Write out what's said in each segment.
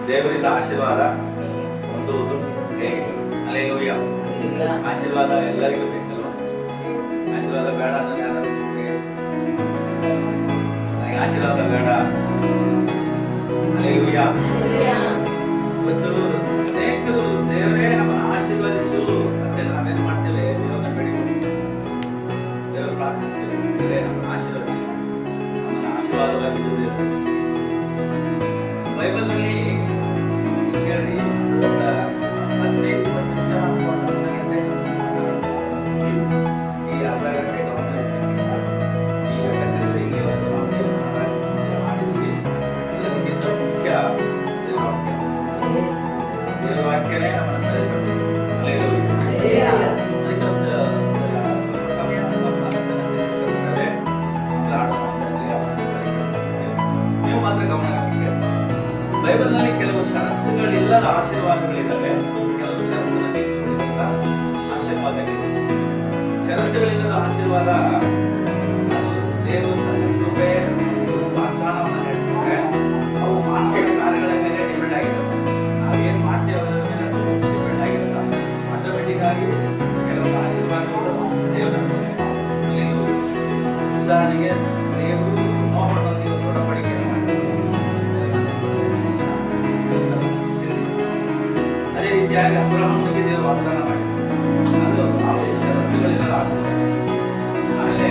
ದೇವರಿಂದ ಆಶೀರ್ವಾದ ಹೊಂದುವುದು ಹೇಗೆ? ಹಲ್ಲೆಲೂಯ. ಆಶೀರ್ವಾದ ಎಲ್ಲರಿಗೂ ಬೇಕಲ್ವ? ಆಶೀರ್ವಾದ ಬೇಡ ಅಂದ್ರೆ ಯಾರಾದ್ರೂ ನನಗೆ ಆಶೀರ್ವಾದ ಬೇಡ. ಹಲ್ಲೆಲೂಯ. ಇವತ್ತು ಅನೇಕರು ದೇವರೇ ನಮ್ಮನ್ನು ಆಶೀರ್ವದಿಸು ಅಂತ ನಾವೇನ್ ಮಾಡ್ತೇವೆ? ದೇವರನ್ನ ಬೇಡಿಕೊಂಡು ದೇವರು ಪ್ರಾರ್ಥಿಸ್ತೇವೆ, ದೇವರೇ ನಮ್ಮನ್ನು ಆಶೀರ್ವದಿಸು, ನಮ್ಮನ್ನು ಆಶೀರ್ವಾದವಾಗಿ ಬೈಬಲ್ ನಲ್ಲಿ ಕೇಳ್ರಿ, 15-20 ನಿಮಿಷ ಈ ಅರ್ಧ ಗಂಟೆ ಈ ಯಾಕಂದ್ರೆ ಇಲ್ಲಿ ಮಾಡಿದ್ವಿ ಎಲ್ಲರಿಗಿಂತ ಮುಖ್ಯ ದೇವರ ವಾಕ್ಯನೇ ನಮ್ಮನ್ನು ಸರಿಪಡಿಸಿ. ನೀವು ಮಾತ್ರ ಗಮನ ಹಾಕಿ. ಬೈಬಲ್ ನಲ್ಲಿ ಕೆಲವು ಷರತ್ತುಗಳಿಲ್ಲದ ಆಶೀರ್ವಾದಗಳಿದ್ದಾವೆ, ಕೆಲವು ಷರತ್ತುಗಳಲ್ಲಿ ಆಶೀರ್ವಾದಗಳಿವೆ. ಷರತ್ತುಗಳಿಲ್ಲದ ಆಶೀರ್ವಾದ ಅದು ದೇವರು ತನ್ನ ಕೃಪೆ ವಾಗ್ದಾನವನ್ನು ನೀಡುತ್ತಾರೆ. ಅವು ಮಾನವ ಕಾರ್ಯಗಳ ಮೇಲೆ ಡಿಪೆಂಡ್ ಆಗಿರುತ್ತೆ. ನಾವೇನ್ ಮಾಡ್ತೇವೆ ಅದರ ಮೇಲೆ ಡಿಪೆಂಡ್ ಆಗಿರುತ್ತೆ. ಆಟೋಮೆಟಿಕ್ ಆಗಿ ಕೆಲವು ಆಶೀರ್ವಾದಗಳು ದೇವರನ್ನು ಉದಾಹರಣೆಗೆ ದೇವರು ನೋಹನೊಂದಿಗೆ ಒಡಂಬಡಿಕೆಯನ್ನು ಮಾಡ್ತಾರೆ. ಅದೇ ರೀತಿಯಾಗಿ ಅಬ್ರಹಾಮನಿಗೆ ದೇವರು ವಾಗ್ದಾನ ಮಾಡಿದ್ರು. ಅದು ಷರತ್ತುಗಳಿಲ್ಲದ ಆಶೀರ್ವಾದ. ಆಮೇಲೆ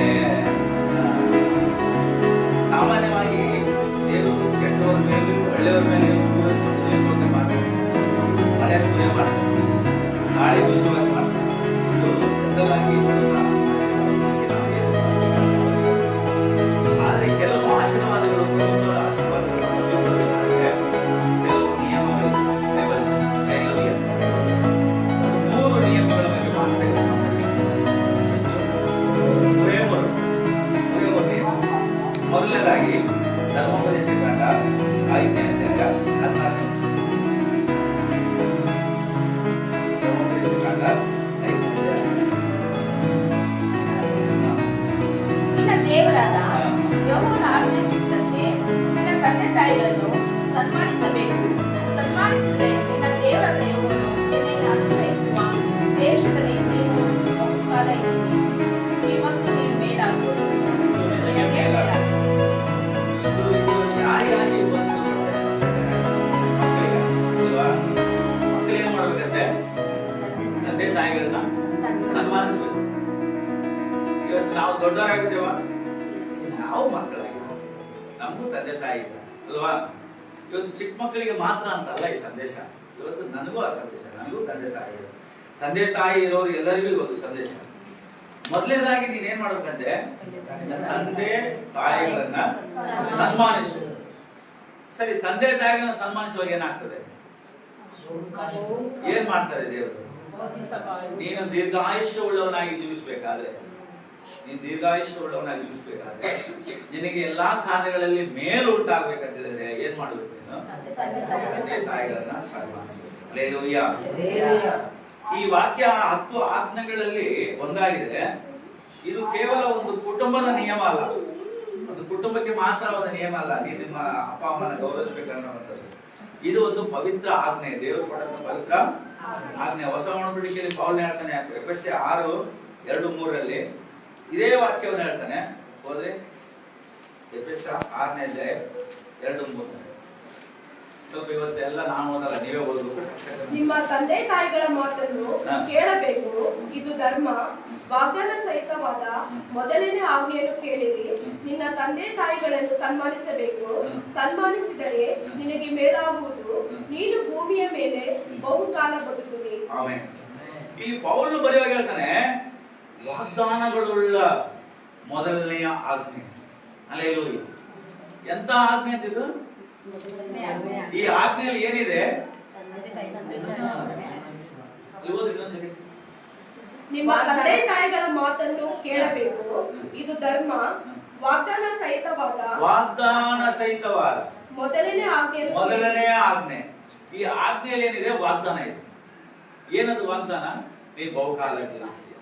ಸಾಮಾನ್ಯವಾಗಿ ದೇವರು ಕೆಟ್ಟವರ ಮೇಲೂ ಒಳ್ಳೆಯವರ ಮೇಲೆ ಸೂರ್ಯ ಬೀಸುವಂತೆ ಮಾಡ್ತಾರೆ, ಮಳೆ ಸೂರ್ಯ ಮಾಡ್ತಾರೆ, ಗಾಳಿ ಬೀಸುವಂತೆ ಮಾಡ್ತಾರೆ. ಇದು ದೊಡ್ಡದಾಗಿ ಆದರೆ ಕೆಲವು ಆಶೀರ್ವಾದಗಳು ಆಶೀರ್ವಾದಗಳು ಕೆಲವು ನಿಯಮಗಳು 3 ನಿಯಮಗಳ ಬಗ್ಗೆ ಮಾತಾಡ್ತಾರೆ. ಮೊದಲನೇದಾಗಿ ಧರ್ಮೋಪದೇಶಕಾಂಡ 5ನೇ ಅಧ್ಯಾಯ 14ನೇ ಧರ್ಮೋಪದೇಶಕಾಂಡ 5ನೇ ಅಧ್ಯಾಯ. ನಿನ್ನ ದೇವರಾದ ಯೆಹೋವನು ಆಜ್ಞಾಪಿಸಿದಂತೆ ನಿನ್ನ ತಂದೆ ತಾಯಿಗಳನ್ನು ಸನ್ಮಾನಿಸಬೇಕು. ಸನ್ಮಾನಿಸಿದರೆ ನಿನ್ನ ದೇವರಾದ ಯೆಹೋವನು ನಿನಗೆ ಅನುಗ್ರಹಿಸುವ ದೇಶದಲ್ಲಿ ನೀನು ಬಹುಕಾಲ ಇರುತ್ತಿ ಮತ್ತು ನೀನು ಮೇಲಾಗುವುದು. ನಿನಗೆ ಮೇಲಾಗುವುದು. ಯಾರಿಗಾಗಿ ಮಕ್ಕಳು ಏನ್ ಮಾಡ್ಬೇಕಂತೆ? ತಂದೆ ತಾಯಿಗಳನ್ನ ಸನ್ಮಾನಿಸ್ಬೇಕು. ಇವತ್ತು ನಾವು ದೊಡ್ಡವರಾಗಿದ್ದೇವ, ನಾವು ಮಕ್ಕಳಾಗಿದ್ದೇವೆ, ನಮಗೂ ತಂದೆ ತಾಯಿ ಇದೆ ಅಲ್ವಾ? ಇವತ್ತು ಚಿಕ್ಕ ಮಕ್ಕಳಿಗೆ ಮಾತ್ರ ಅಂತಲ್ಲ ಈ ಸಂದೇಶ. ಇವತ್ತು ನನಗೂ ಆ ಸಂದೇಶ, ನನಗೂ ತಂದೆ ತಾಯಿ ಇದೆ. ತಂದೆ ತಾಯಿ ಇರೋರು ಎಲ್ಲರಿಗೂ ಇವತ್ತು ಸಂದೇಶ. ಮೊದಲನೇದಾಗಿ ನೀನೇನ್ ಮಾಡ್ಬೇಕಂತೆ? ತಂದೆ ತಾಯಿಗಳನ್ನ ಸನ್ಮಾನಿಸು. ಸರಿ, ತಂದೆ ತಾಯಿಗಳನ್ನ ಸನ್ಮಾನಿಸುವಾಗ ಏನಾಗ್ತದೆ? ಏನ್ ಮಾಡ್ತಾರೆ ದೇವರು? ನೀನು ದೀರ್ಘಾಯುಷ್ಯ ಉಳ್ಳವನಾಗಿ ಜೀವಿಸಬೇಕಾದ್ರೆ, ನಿನಗೆ ಎಲ್ಲಾ ಕಾರ್ಯಗಳಲ್ಲಿ ಮೇಲು ಉಂಟಾಗ್ಬೇಕಂತ ಹೇಳಿದ್ರೆ ಏನ್ ಮಾಡ್ಬೇಕು? ನೀನು ತಂದೆ ತಾಯಿಗಳನ್ನ ಸನ್ಮಾನಿಸು. ಹಲ್ಲೆಲೂಯ. ಈ ವಾಕ್ಯ 10 ಆಜ್ಞೆಗಳಲ್ಲಿ ಒಂದಾಗಿದೆ. ಇದು ಕೇವಲ ಒಂದು ಕುಟುಂಬದ ನಿಯಮ ಅಲ್ಲ, ಒಂದು ಕುಟುಂಬಕ್ಕೆ ಮಾತ್ರ ಒಂದು ನಿಯಮ ಅಲ್ಲ. ನೀವು ನಿಮ್ಮ ಅಪ್ಪ ಅಮ್ಮನ ಗೌರವಿಸಬೇಕನ್ನುವಂಥದ್ದು. ಇದು ಒಂದು ಪವಿತ್ರ ಆಜ್ಞೆ, ದೇವರು ಕೊಟ್ಟಂತ ಪವಿತ್ರ ಆಜ್ಞೆ. ಹೊಸ ಒಡಂಬಡಿಕೆಯಲ್ಲಿ ಪೌಲ್ ಹೇಳ್ತಾನೆ, ಎಫೆಸೀಯ 6:2-3 ಇದೇ ವಾಕ್ಯವನ್ನು ಹೇಳ್ತಾನೆ. ಹೋದ್ರೆ ಎಫೆಸೀಯ 6ನೇ ಅಧ್ಯಾಯ 2-3. ಇವತ್ತೆಲ್ಲ ನಾನು ಓದಲ್ಲ, ನೀವೇ ಓದಬೇಕು. ನಿಮ್ಮ ತಂದೆ ತಾಯಿಗಳ ಮಾತನ್ನು ಕೇಳಬೇಕು, ಇದು ಧರ್ಮ. ವಾಗ್ದಾನ ಸಹಿತವಾದ ಮೊದಲನೇ ಆಜ್ಞೆಯನ್ನು ಕೇಳಿರಿ. ನಿನ್ನ ತಂದೆ ತಾಯಿಗಳನ್ನು ಸನ್ಮಾನಿಸಬೇಕು. ಸನ್ಮಾನಿಸಿದರೆ ನಿನಗೆ ಮೇಲಾಗುವುದು. ನೀನು ಭೂಮಿಯ ಮೇಲೆ ಬಹುಕಾಲ ಬದುಕುವಿ. ಆಮೆನ್. ಈ ಪೌಲ್ ಬರೆಯುವಾಗ ಹೇಳ್ತಾನೆ, ವಾಗ್ದಾನಗಳುಳ್ಳ ಮೊದಲನೆಯ ಆಜ್ಞೆ. ಹಲ್ಲೆಲೂಯ. ಎಂತ ಆಜ್ಞೆ ಅಂತಿದ್ದು? ಈ ಆಜ್ಞೆಯಲ್ಲಿ ಏನಿದೆ? ನಿಮ್ಮ ತಂದೆ ತಾಯಿಗಳ ಮಾತನ್ನು ಕೇಳಬೇಕು, ಇದು ಧರ್ಮ. ವಾಗ್ದಾನ ಸಹಿತವಾದ ಮೊದಲನೆಯ ಆಜ್ಞೆ. ಈ ಆಜ್ಞೆಯಲ್ಲಿ ಏನಿದೆ? ವಾಗ್ದಾನ ಇದೆ. ಏನದು ವಾಗ್ದಾನ? ನೀನು ಬಹುಕಾಲ ಜೀವಿಸ್ತೀಯ.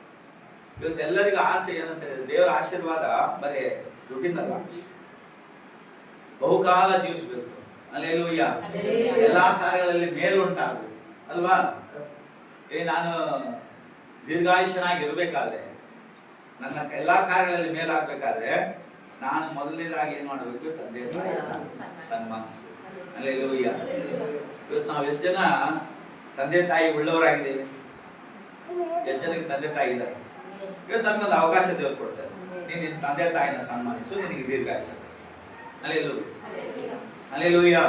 ಇವತ್ತೆಲ್ಲರಿಗೂ ಆಸೆ ಏನಂತ ಹೇಳಿದ್ರೆ, ದೇವರ ಆಶೀರ್ವಾದ ಬರೀ ದುಡ್ಡಿಂದಲ್ಲ, ಬಹುಕಾಲ ಜೀವಿಸಬೇಕು. ಹಲ್ಲೆಲೂಯಾ. ಎಲ್ಲಾ ಕಾರ್ಯಗಳಲ್ಲಿ ಮೇಲುಂಟಾಗು ಅಲ್ವಾ. ನಾನು ದೀರ್ಘಾಯುಷ್ಯನಾಗಿರ್ಬೇಕಾದ್ರೆ, ನನ್ನ ಎಲ್ಲಾ ಕಾರ್ಯಗಳಲ್ಲಿ ಮೇಲಾಗಬೇಕಾದ್ರೆ ನಾನು ಮೊದಲನೇದಾಗಿ ಏನ್ ಮಾಡಬೇಕು? ತಂದೆ ತಾಯಿ ಸನ್ಮಾನಿಸಬೇಕು. ಹಲ್ಲೆಲೂಯಾ. ಇವತ್ತು ನಾವು ಎಷ್ಟು ಜನ ತಂದೆ ತಾಯಿ ಉಳ್ಳವರಾಗಿದ್ದೇವೆ? ಎಷ್ಟು ಜನಕ್ಕೆ ತಂದೆ ತಾಯಿ ಇದ್ದಾರೆ? ಇವತ್ತು ನಮ್ಗೊಂದು ಅವಕಾಶ ದೇವರು ಕೊಡ್ತಾರೆ. ನೀನು ನಿನ್ನ ತಂದೆ ತಾಯಿನ ಸನ್ಮಾನಿಸು, ನಿನಗೆ ದೀರ್ಘಾಯುಷ್ಯ. ಹಲ್ಲೆಲೂಯಾ.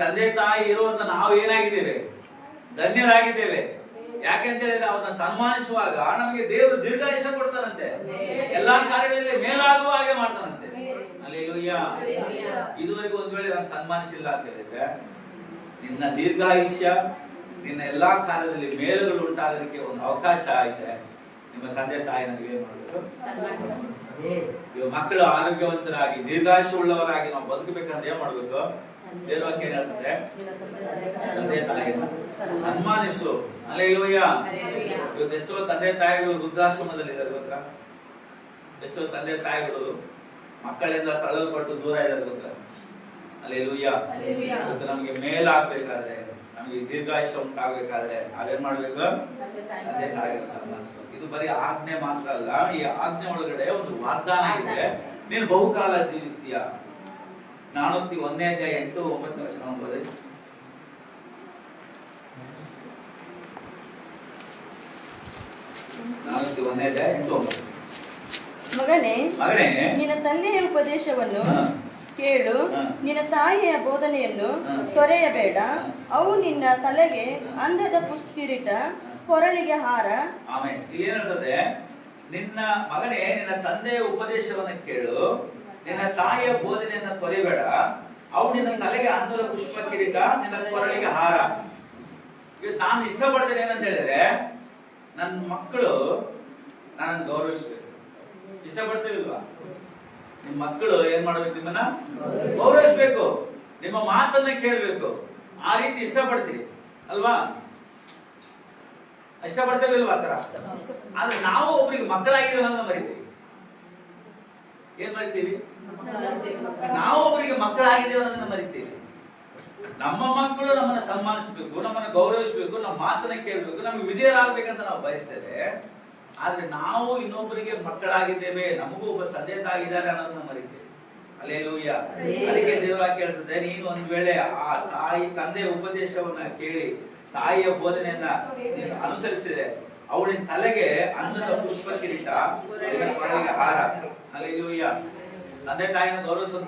ತಂದೆ ತಾಯಿ ಇರುವಂತ ನಾವು ಏನಾಗಿದ್ದೇವೆ? ಧನ್ಯರಾಗಿದ್ದೇವೆ. ಯಾಕೆಂತ ಹೇಳಿದ್ರೆ ಅವ್ರನ್ನ ಸನ್ಮಾನಿಸುವಾಗ ನಮಗೆ ದೇವರು ದೀರ್ಘಾಯುಷ್ಯ ಕೊಡ್ತಾರಂತೆ, ಎಲ್ಲಾ ಕಾರ್ಯಗಳಲ್ಲಿ ಮೇಲಾಗುವ ಹಾಗೆ ಮಾಡ್ತಾರಂತೆ. ಹಲ್ಲೆಲೂಯಾ. ಇದುವರೆಗೂ ಒಂದ್ ವೇಳೆ ನಾನು ಸನ್ಮಾನಿಸಿಲ್ಲ ಅಂತ ಹೇಳಿದ್ರೆ, ನಿನ್ನ ದೀರ್ಘಾಯುಷ್ಯ, ನಿನ್ನ ಎಲ್ಲಾ ಕಾರ್ಯದಲ್ಲಿ ಮೇಲುಗಳು ಉಂಟಾಗೋದಕ್ಕೆ ಒಂದು ಅವಕಾಶ ಇದೆ. ನಿಮ್ಮ ತಂದೆ ತಾಯಿ ನಮಗೆ ಏನ್ ಮಾಡಬೇಕು? ಇವಾಗ ಮಕ್ಕಳು ಆರೋಗ್ಯವಂತರಾಗಿ ದೀರ್ಘಾಯುಷ್ಯ ಉಳ್ಳವರಾಗಿ ನಾವು ಬದುಕಬೇಕಂದ್ರೆ ಏನ್ ಮಾಡ್ಬೇಕು? ದೇವರ ವಾಕ್ಯ ಹೇಳ್ತಾರೆ, ತಂದೆ ತಾಯಿಯನ್ನು ಸನ್ಮಾನಿಸು. ಹಲ್ಲೆಲೂಯಾ. ಇವತ್ತು ಎಷ್ಟೋ ತಂದೆ ತಾಯಿಗಳು ವೃದ್ಧಾಶ್ರಮದಲ್ಲಿ ಇದ್ದಾರೆ ಗೊತ್ತಾ? ಎಷ್ಟೋ ತಂದೆ ತಾಯಿಗಳು ಮಕ್ಕಳಿಂದ ತಳ್ಳಲ್ಪಟ್ಟು ದೂರ ಇದ್ದಾರೆ ಗೊತ್ತಾ? ಹಲ್ಲೆಲೂಯಾ. ಇವತ್ತು ನಮಗೆ ಮೇಲಾಗಬೇಕಾದ್ರೆ, ನಮಗೆ ದೀರ್ಘಾಯುಷ್ಯ ಉಂಟಾಗಬೇಕಾದ್ರೆ ನಾವೇನ್ ಮಾಡ್ಬೇಕು? ತಂದೆ ತಾಯಿಯನ್ನು ಸನ್ಮಾನಿಸಬೇಕು. ಇದು ಬರೀ ಆಜ್ಞೆ ಮಾತ್ರ ಅಲ್ಲ, ಈ ಆಜ್ಞೆ ಒಳಗಡೆ ಒಂದು ವಾಗ್ದಾನ ಇದೆ. ನೀನು ಬಹುಕಾಲ ಜೀವಿಸ್ತೀಯ. 401:8-9 ಓದಿ. ಮಗನೇ, ಮಗನೇ, ನಿನ್ನ ತಂದೆಯ ಉಪದೇಶವನ್ನು ಕೇಳು, ನಿನ್ನ ತಾಯಿಯ ಬೋಧನೆಯನ್ನು ಹ. ತೊರೆಯಬೇಡ. ಅವು ನಿನ್ನ ತಲೆಗೆ ಅಂದದ ಪುಷ್ಕಿರೀಟ, ಕೊರಳಿಗೆ ಹಾರ. ಆಮೇಲೆ ಇಲ್ಲಿ ಏನಂತದೆ? ನಿನ್ನ ಮಗನೇ, ನಿನ್ನ ತಂದೆಯ ಉಪದೇಶವನ್ನ ಕೇಳು, ನಿನ್ನ ತಾಯಿಯ ಬೋಧನೆಯನ್ನ ತೊರೆಬೇಡ. ಅವು ನಿನ್ನ ತಲೆಗೆ ಅಂದದ ಪುಷ್ಪ ಕಿರೀಟ, ನಿನ್ನ ಕೊರಳಿಗೆ ಹಾರ. ಇವತ್ತು ನಾನು ಇಷ್ಟಪಡ್ತೇನೆ ಏನಂತ ಹೇಳಿದ್ರೆ, ನನ್ನ ಮಕ್ಕಳು ನನ್ನ ಗೌರವಿಸ್ಬೇಕು. ಇಷ್ಟಪಡ್ತೇವಿಲ್ವಾ? ನಿಮ್ಮ ಮಕ್ಕಳು ಏನ್ ಮಾಡ್ಬೇಕು? ನಿಮ್ಮನ್ನ ಗೌರವಿಸ್ಬೇಕು, ನಿಮ್ಮ ಮಾತನ್ನ ಕೇಳಬೇಕು. ಆ ರೀತಿ ಇಷ್ಟಪಡ್ತೀವಿ ಅಲ್ವಾ? ಇಷ್ಟಪಡ್ತೇವಿಲ್ವಾ? ಆತರ. ಆದ್ರೆ ನಾವು ಒಬ್ರಿಗೆ ಮಕ್ಕಳಾಗಿದ್ದೀವಿ ಅನ್ನೋದನ್ನ ಮರಿತೀವಿ. ಏನ್ ಮರಿತೀವಿ? ನಾವು ಒಬ್ಬರಿಗೆ ಮಕ್ಕಳಾಗಿದ್ದೇವೆ ಅನ್ನೋದನ್ನ ಮರಿತೀವಿ. ನಮ್ಮ ಮಕ್ಕಳು ನಮ್ಮನ್ನ ಸನ್ಮಾನಿಸಬೇಕು, ನಮ್ಮನ್ನ ಗೌರವಿಸಬೇಕು, ನಮ್ಮ ಮಾತನ್ನ ಕೇಳಬೇಕು, ನಮ್ಗೆ ವಿಧೇಯರಾಗಬೇಕಂತ ನಾವು ಬಯಸ್ತೇವೆ. ಆದ್ರೆ ನಾವು ಇನ್ನೊಬ್ಬರಿಗೆ ಮಕ್ಕಳಾಗಿದ್ದೇವೆ, ನಮಗೂ ಒಬ್ಬ ತಂದೆ ತಾಯಿ ಇದ್ದಾರೆ ಅನ್ನೋದನ್ನ ಮರಿತೇವೆ. ಹಲ್ಲೆಲೂಯಾ. ಅದಕ್ಕೆ ದೇವರ ಕೇಳ್ತದೆ, ನೀನು ಒಂದ್ ವೇಳೆ ಆ ತಾಯಿ ತಂದೆಯ ಉಪದೇಶವನ್ನ ಕೇಳಿ ತಾಯಿಯ ಬೋಧನೆಯನ್ನ ನೀನು ಅನುಸರಿಸಿದ್ರೆ ಅವಳಿನ ತಲೆಗೆ ಅಂದದ ಪುಷ್ಪ ಕಿರೀಟ, ಕೊರಳಿಗೆ ಹಾರ. ಹಲ್ಲೆಲೂಯಾ. ತಂದೆ ತಾಯಿನ ಗೌರವಿಸೋದು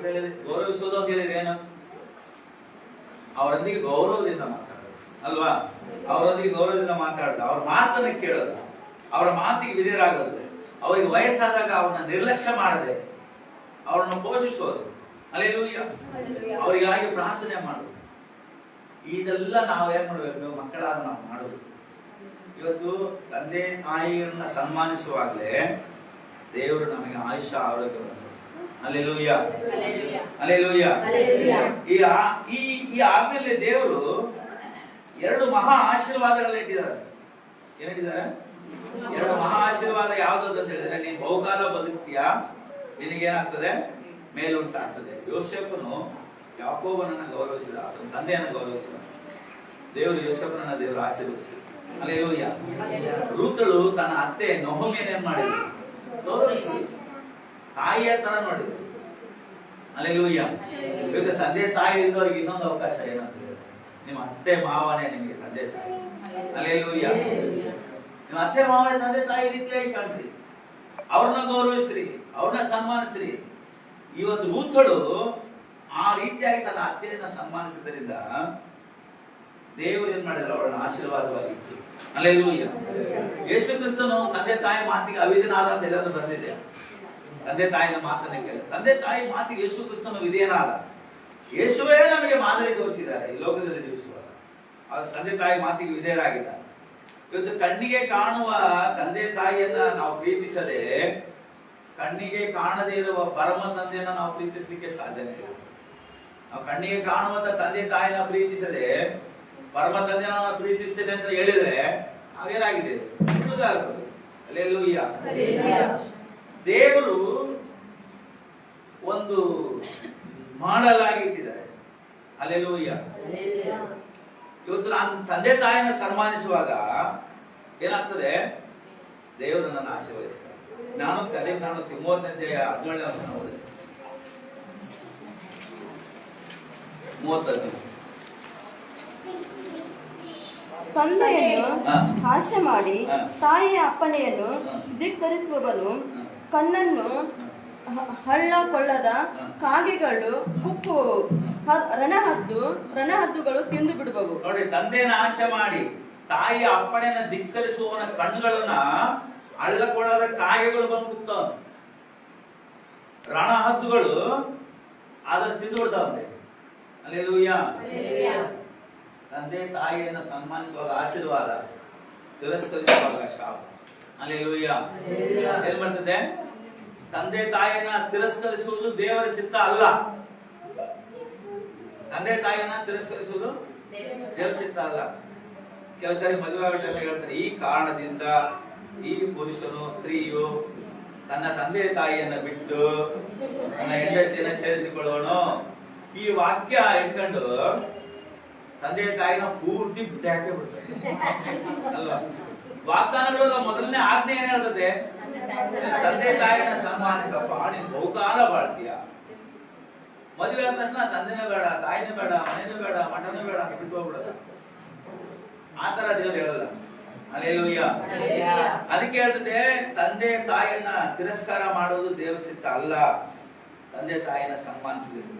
ಅಂತ ಹೇಳಿದ್ರೆ ಏನು? ಅವರೊಂದಿಗೆ ಗೌರವದಿಂದ ಮಾತಾಡೋದು ಅಲ್ವಾ? ಅವರೊಂದಿಗೆ ಗೌರವದಿಂದ ಮಾತಾಡೋದು, ಅವ್ರ ಮಾತನ್ನ ಕೇಳೋದು, ಅವರ ಮಾತಿಗೆ ವಿಧೇಯರಾಗೋದು, ಅವರಿಗೆ ವಯಸ್ಸಾದಾಗ ಅವ್ರನ್ನ ನಿರ್ಲಕ್ಷ್ಯ ಮಾಡದೆ ಅವರನ್ನು ಪೋಷಿಸೋದು. ಹಲ್ಲೆಲೂಯಾ. ಅವರಿಗಾಗಿ ಪ್ರಾರ್ಥನೆ ಮಾಡೋದು. ಇದೆಲ್ಲ ನಾವು ಏನ್ ಮಾಡ್ಬೇಕು? ಮಕ್ಕಳಾದ ನಾವು ಮಾಡೋದು. ಇವತ್ತು ತಂದೆ ತಾಯಿಯನ್ನ ಸನ್ಮಾನಿಸುವಾಗಲೇ ದೇವರು ನಮಗೆ ಆಯುಷ್ಯ ಆರೋಗ್ಯ. ಹಲ್ಲೆಲೂಯಾ. ಹಲ್ಲೆಲೂಯಾ. ಈ ಆದ್ಮೇಲೆ ದೇವರು 2 ಮಹಾ ಆಶೀರ್ವಾದಗಳನ್ನ ಇಟ್ಟಿದ್ದಾರೆ. ಏನಿಟ್ಟಿದ್ದಾರೆ? 2 ಮಹಾ ಆಶೀರ್ವಾದ ಯಾವ್ದು ಅಂತ ಹೇಳಿದ್ರೆ, ನೀನ್ ಬಹುಕಾಲ ಬದುಕ್ತೀಯ, ನಿನಗೇನಾಗ್ತದೆ? ಮೇಲುಂಟಾಗ್ತದೆ. ಯೋಸೇಫನು ಯಾಕೋಬನನ್ನ ಗೌರವಿಸಿದ, ಆತನ ತಂದೆಯನ್ನ ಗೌರವಿಸಿದ. ದೇವರು ಯೋಸೇಫನನ್ನ ದೇವರು ಆಶೀರ್ವದಿಸಿದ. ಹಲ್ಲೆಲೂಯಾ. ರೂತಳು ತನ್ನ ಅತ್ತೆ ನೊಹೋಮಿಯನ್ನೇನ್ ಮಾಡಿದ್ರು? ಗೌರವಿಸಿದ. ತಾಯಿಯ ತರ ನೋಡಿದ್ರು. ಹಲ್ಲೆಲೂಯಾ. ಈಗ ತಂದೆ ತಾಯಿ ಇದ್ದವರಿಗೆ ಇನ್ನೊಂದು ಅವಕಾಶ ಏನಂತ ಹೇಳಿದ್ರೆ, ನಿಮ್ಮ ಅತ್ತೆ ಮಾವನೇ ನಿಮಗೆ ತಂದೆ ತಾಯಿ. ಹಲ್ಲೆಲೂಯಾ. ನಿಮ್ಮ ಅತ್ತೆ ಮಾವನೇ ತಂದೆ ತಾಯಿ ರೀತಿಯಾಗಿ ಕಾಣ್ರಿ, ಅವ್ರನ್ನ ಗೌರವಿಸ್ರಿ, ಅವ್ರನ್ನ ಸನ್ಮಾನಿಸ್ರಿ. ಇವತ್ತು ರೂತಳು ಆ ರೀತಿಯಾಗಿ ತನ್ನ ಅತ್ತೆಯನ್ನ ಸನ್ಮಾನಿಸಿದ್ರಿಂದ ದೇವರು ಏನ್ ಮಾಡಿದ್ರು? ಅವರನ್ನ ಆಶೀರ್ವಾದವಾಗಿತ್ತು. ಹಲ್ಲೆಲೂಯಾ. ಯೇಸು ಕ್ರಿಸ್ತನು ತಂದೆ ತಾಯಿ ಮಾತಿಗೆ ಅವಿಧೇಯನಾದ ಅಂತ ಎಲ್ಲರೂ ಬಂದಿದೆ. ತಂದೆ ತಾಯಿನ ಮಾತನ್ನ ಕೇಳಿ, ತಂದೆ ತಾಯಿ ಮಾತಿಗೆ ಯೇಸು ಕ್ರಿಸ್ತನು ವಿಧೇಯನಾದ. ಯೇಸುವೇ ನಮಗೆ ಮಾದರಿ ತೋರಿಸಿದ್ದಾರೆ ಈ ಲೋಕದಲ್ಲಿ ಜೀವಿಸುವಾಗ. ತಂದೆ ತಾಯಿ ಮಾತಿಗೆ ವಿಧೇಯರಾಗಿದ್ದಾರೆ. ಇವತ್ತು ಕಣ್ಣಿಗೆ ಕಾಣುವ ತಂದೆ ತಾಯಿಯನ್ನ ನಾವು ಪ್ರೀತಿಸದೆ, ಕಣ್ಣಿಗೆ ಕಾಣದೇ ಇರುವ ಪರಮ ತಂದೆಯನ್ನ ನಾವು ಪ್ರೀತಿಸಲಿಕ್ಕೆ ಸಾಧ್ಯನೇ ಇಲ್ಲ. ನಾವು ಕಣ್ಣಿಗೆ ಕಾಣುವಂತ ತಂದೆ ತಾಯಿನ ಪ್ರೀತಿಸದೆ ಪರಮ ತಂದೆನ ಪ್ರೀತಿಸ್ತೇನೆ ಅಂತ ಹೇಳಿದ್ರೆ ನಾವೇನಾಗಿದೆ? ಹಲ್ಲೆಲೂಯಾ. ದೇವರು ಒಂದು ಮಾಡಲ್ ಆಗಿ ಇಟ್ಟಿದ್ದಾರೆ. ಹಲ್ಲೆಲೂಯಾ. ಇವತ್ತು ನಾನು ತಂದೆ ತಾಯಿನ ಸನ್ಮಾನಿಸುವಾಗ ಏನಾಗ್ತದೆ, ದೇವರು ನನ್ನ ಆಶೀರ್ವದಿಸ್ತಾರೆ. ನಾನು ತಿಮೋಥೆಯ 17ನೇ ವಚನ ಓದಿದೆ, 35. ತಂದೆಯನ್ನು ಹಾ. ಹಾಸ್ಯ ಮಾಡಿ ಹಾ. ತಾಯಿಯ ಅಪ್ಪಣೆಯನ್ನು ಹಾ. ಧಿಕ್ಕರಿಸುವವನು ಕಣ್ಣನ್ನು ಹಳ್ಳ ಕೊಳ್ಳದ ಕಾಗೆಗಳು ಕುಕ್ಕುವವು, ರಣಹದ್ದುಗಳು ತಿಂದು ಬಿಡುವವು. ನೋಡಿ, ತಂದೆನ ಆಶೆ ಮಾಡಿ ತಾಯಿಯ ಅಪ್ಪಣೆಯನ್ನ ಧಿಕ್ಕರಿಸುವವನ ಕಣ್ಣುಗಳನ್ನ ಹಳ್ಳಕೊಳ್ಳದ ಕಾಗೆಗಳು ಬಂದು ಕುಗ್ತಾವ, ರಣಹದ್ದುಗಳು ಅದನ್ನು ತಿಂದು ಬಿಡ್ತಾವಂತೆ. ಹಲ್ಲೆಲೂಯಾ. ತಂದೆ ತಾಯಿಯನ್ನು ಸನ್ಮಾನಿಸುವಾಗ ಆಶೀರ್ವಾದ, ತಿರಸ್ಕರಿಸುವಾಗ ಶಾಪ. ಹಲ್ಲೆಲೂಯಾ. ಏನ್ ಮಾಡ್ತದೆ? ತಂದೆ ತಾಯಿಯನ್ನ ತಿರಸ್ಕರಿಸುವುದು ದೇವರ ಚಿತ್ತ ಅಲ್ಲ. ತಂದೆ ತಾಯಿಯನ್ನ ತಿರಸ್ಕರಿಸುವುದು ದೇವರ ಚಿತ್ತ ಅಲ್ಲ. ಕೆಲವು ಸಾರಿ ಮದುವೆ ಆಗೋ ಟೈಮ್ ಹೇಳ್ತಾರೆ, ಈ ಕಾರಣದಿಂದ ಈ ಪುರುಷನು ಸ್ತ್ರೀಯು ತನ್ನ ತಂದೆ ತಾಯಿಯನ್ನ ಬಿಟ್ಟು ತನ್ನ ಹೆಂಡತಿಯನ್ನ ಸೇರಿಸಿಕೊಳ್ಳೋನು. ಈ ವಾಕ್ಯ ಇಟ್ಕೊಂಡು ತಂದೆ ತಾಯಿನ ಪೂರ್ತಿ ಬಿಟ್ಟು ಹಾಕಿ ಬಿಡ್ತಾರೆ ಅಲ್ವಾ? ವಾಗ್ದಾನಗಳು ಮೊದಲನೇ ಆಜ್ಞೆ ಏನ್ ಹೇಳ್ತದೆ? ತಂದೆ ತಾಯಿನ ಸನ್ಮಾನಿಸಪ್ಪ, ನೀನು ಬಹುಕಾಲ ಬಾಳ್ತೀಯ. ಮದುವೆ ಆದ ತಕ್ಷಣ ತಂದೆನೇ ಬೇಡ, ತಾಯಿನೇ ಬೇಡ, ಮನೇನೂ ಬೇಡ, ಮಠನೂ ಬೇಡ ಅಂತ ಬಿಟ್ಟು ಹೋಗ್ಬಿಡೋದು. ಆತರ ದೇವರು ಹೇಳಲ್ಲ. ಹಲ್ಲೆಲೂಯಾ. ಅದಕ್ಕೆ ಹೇಳ್ತದೆ, ತಂದೆ ತಾಯಿಯನ್ನ ತಿರಸ್ಕಾರ ಮಾಡುವುದು ದೇವರ ಚಿತ್ತ ಅಲ್ಲ, ತಂದೆ ತಾಯಿಯನ್ನ ಸನ್ಮಾನಿಸಬೇಕು.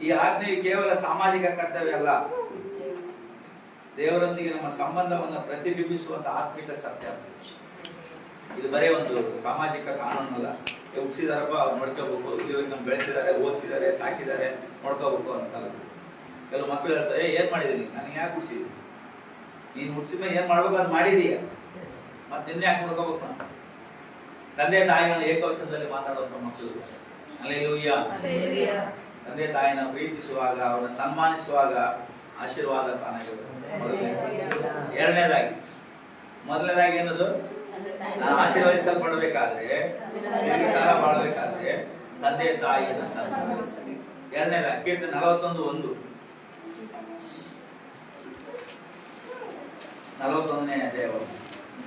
ಈ ಆಜ್ಞೆಯು ಕೇವಲ ಸಾಮಾಜಿಕ ಕರ್ತವ್ಯ ಅಲ್ಲ, ದೇವರೊಂದಿಗೆ ನಮ್ಮ ಸಂಬಂಧವನ್ನು ಪ್ರತಿಬಿಂಬಿಸುವಂತ ಆತ್ಮಿಕ ಸತ್ಯ. ಇದು ಬರೀ ಒಂದು ಸಾಮಾಜಿಕ ಕಾನೂನಲ್ಲ. ಹುಟ್ಟಿಸಿದಾರಪ್ಪ ಅವ್ರು ನೋಡ್ಕೋಬೇಕು, ಇಲ್ಲಿ ನಮ್ಗೆ ಬೆಳೆಸಿದ್ದಾರೆ, ಓದಿಸಿದ್ದಾರೆ, ಸಾಕಿದ್ದಾರೆ, ನೋಡ್ಕೋಬೇಕು ಅಂತಲ್ಲ. ಕೆಲವು ಮಕ್ಕಳು ಹೇಳ್ತಾರೆ, ಏನ್ ಮಾಡಿದೀನಿ, ನನಗೆ ಯಾಕೆ ಹುಟ್ಟಿಸಿದ್ವಿ? ನೀನ್ ಹುಟ್ಟಿಸಿದ ಮೇಲೆ ಏನ್ ಮಾಡ್ಬೇಕು ಅದು ಮಾಡಿದೀಯ, ಮತ್ತೆ ನಿನ್ನೆ ಯಾಕೆ ನೋಡ್ಕೋಬೇಕು? ತಂದೆ ತಾಯಿಗಳನ್ನ ಏಕವಚನದಲ್ಲಿ ಮಾತಾಡುವಂತ ಮಕ್ಕಳು. ಹಲ್ಲೆಲೂಯಾ. ತಂದೆ ತಾಯಿನ ಪ್ರೀತಿಸುವಾಗ, ಅವರನ್ನ ಸನ್ಮಾನಿಸುವಾಗ ಆಶೀರ್ವಾದ ತಾನಾಗಿರುತ್ತೆ. ಮೊದಲನೇದಾಗಿ ಏನದು? ನಾನು ಆಶೀರ್ವದಿಸಲ್ಪಡಬೇಕಾದ್ರೆ, ದೀರ್ಘಕಾಲ ಬಾಳಬೇಕಾದ್ರೆ ತಂದೆ ತಾಯಿಯನ್ನ ಸನ್ಮಾನಿಸ್ತೀನಿ. ಎರಡನೇದಾಗಿ ಕೀರ್ತನೆ 41:1, 41ನೇ ಅಧ್ಯಾಯ.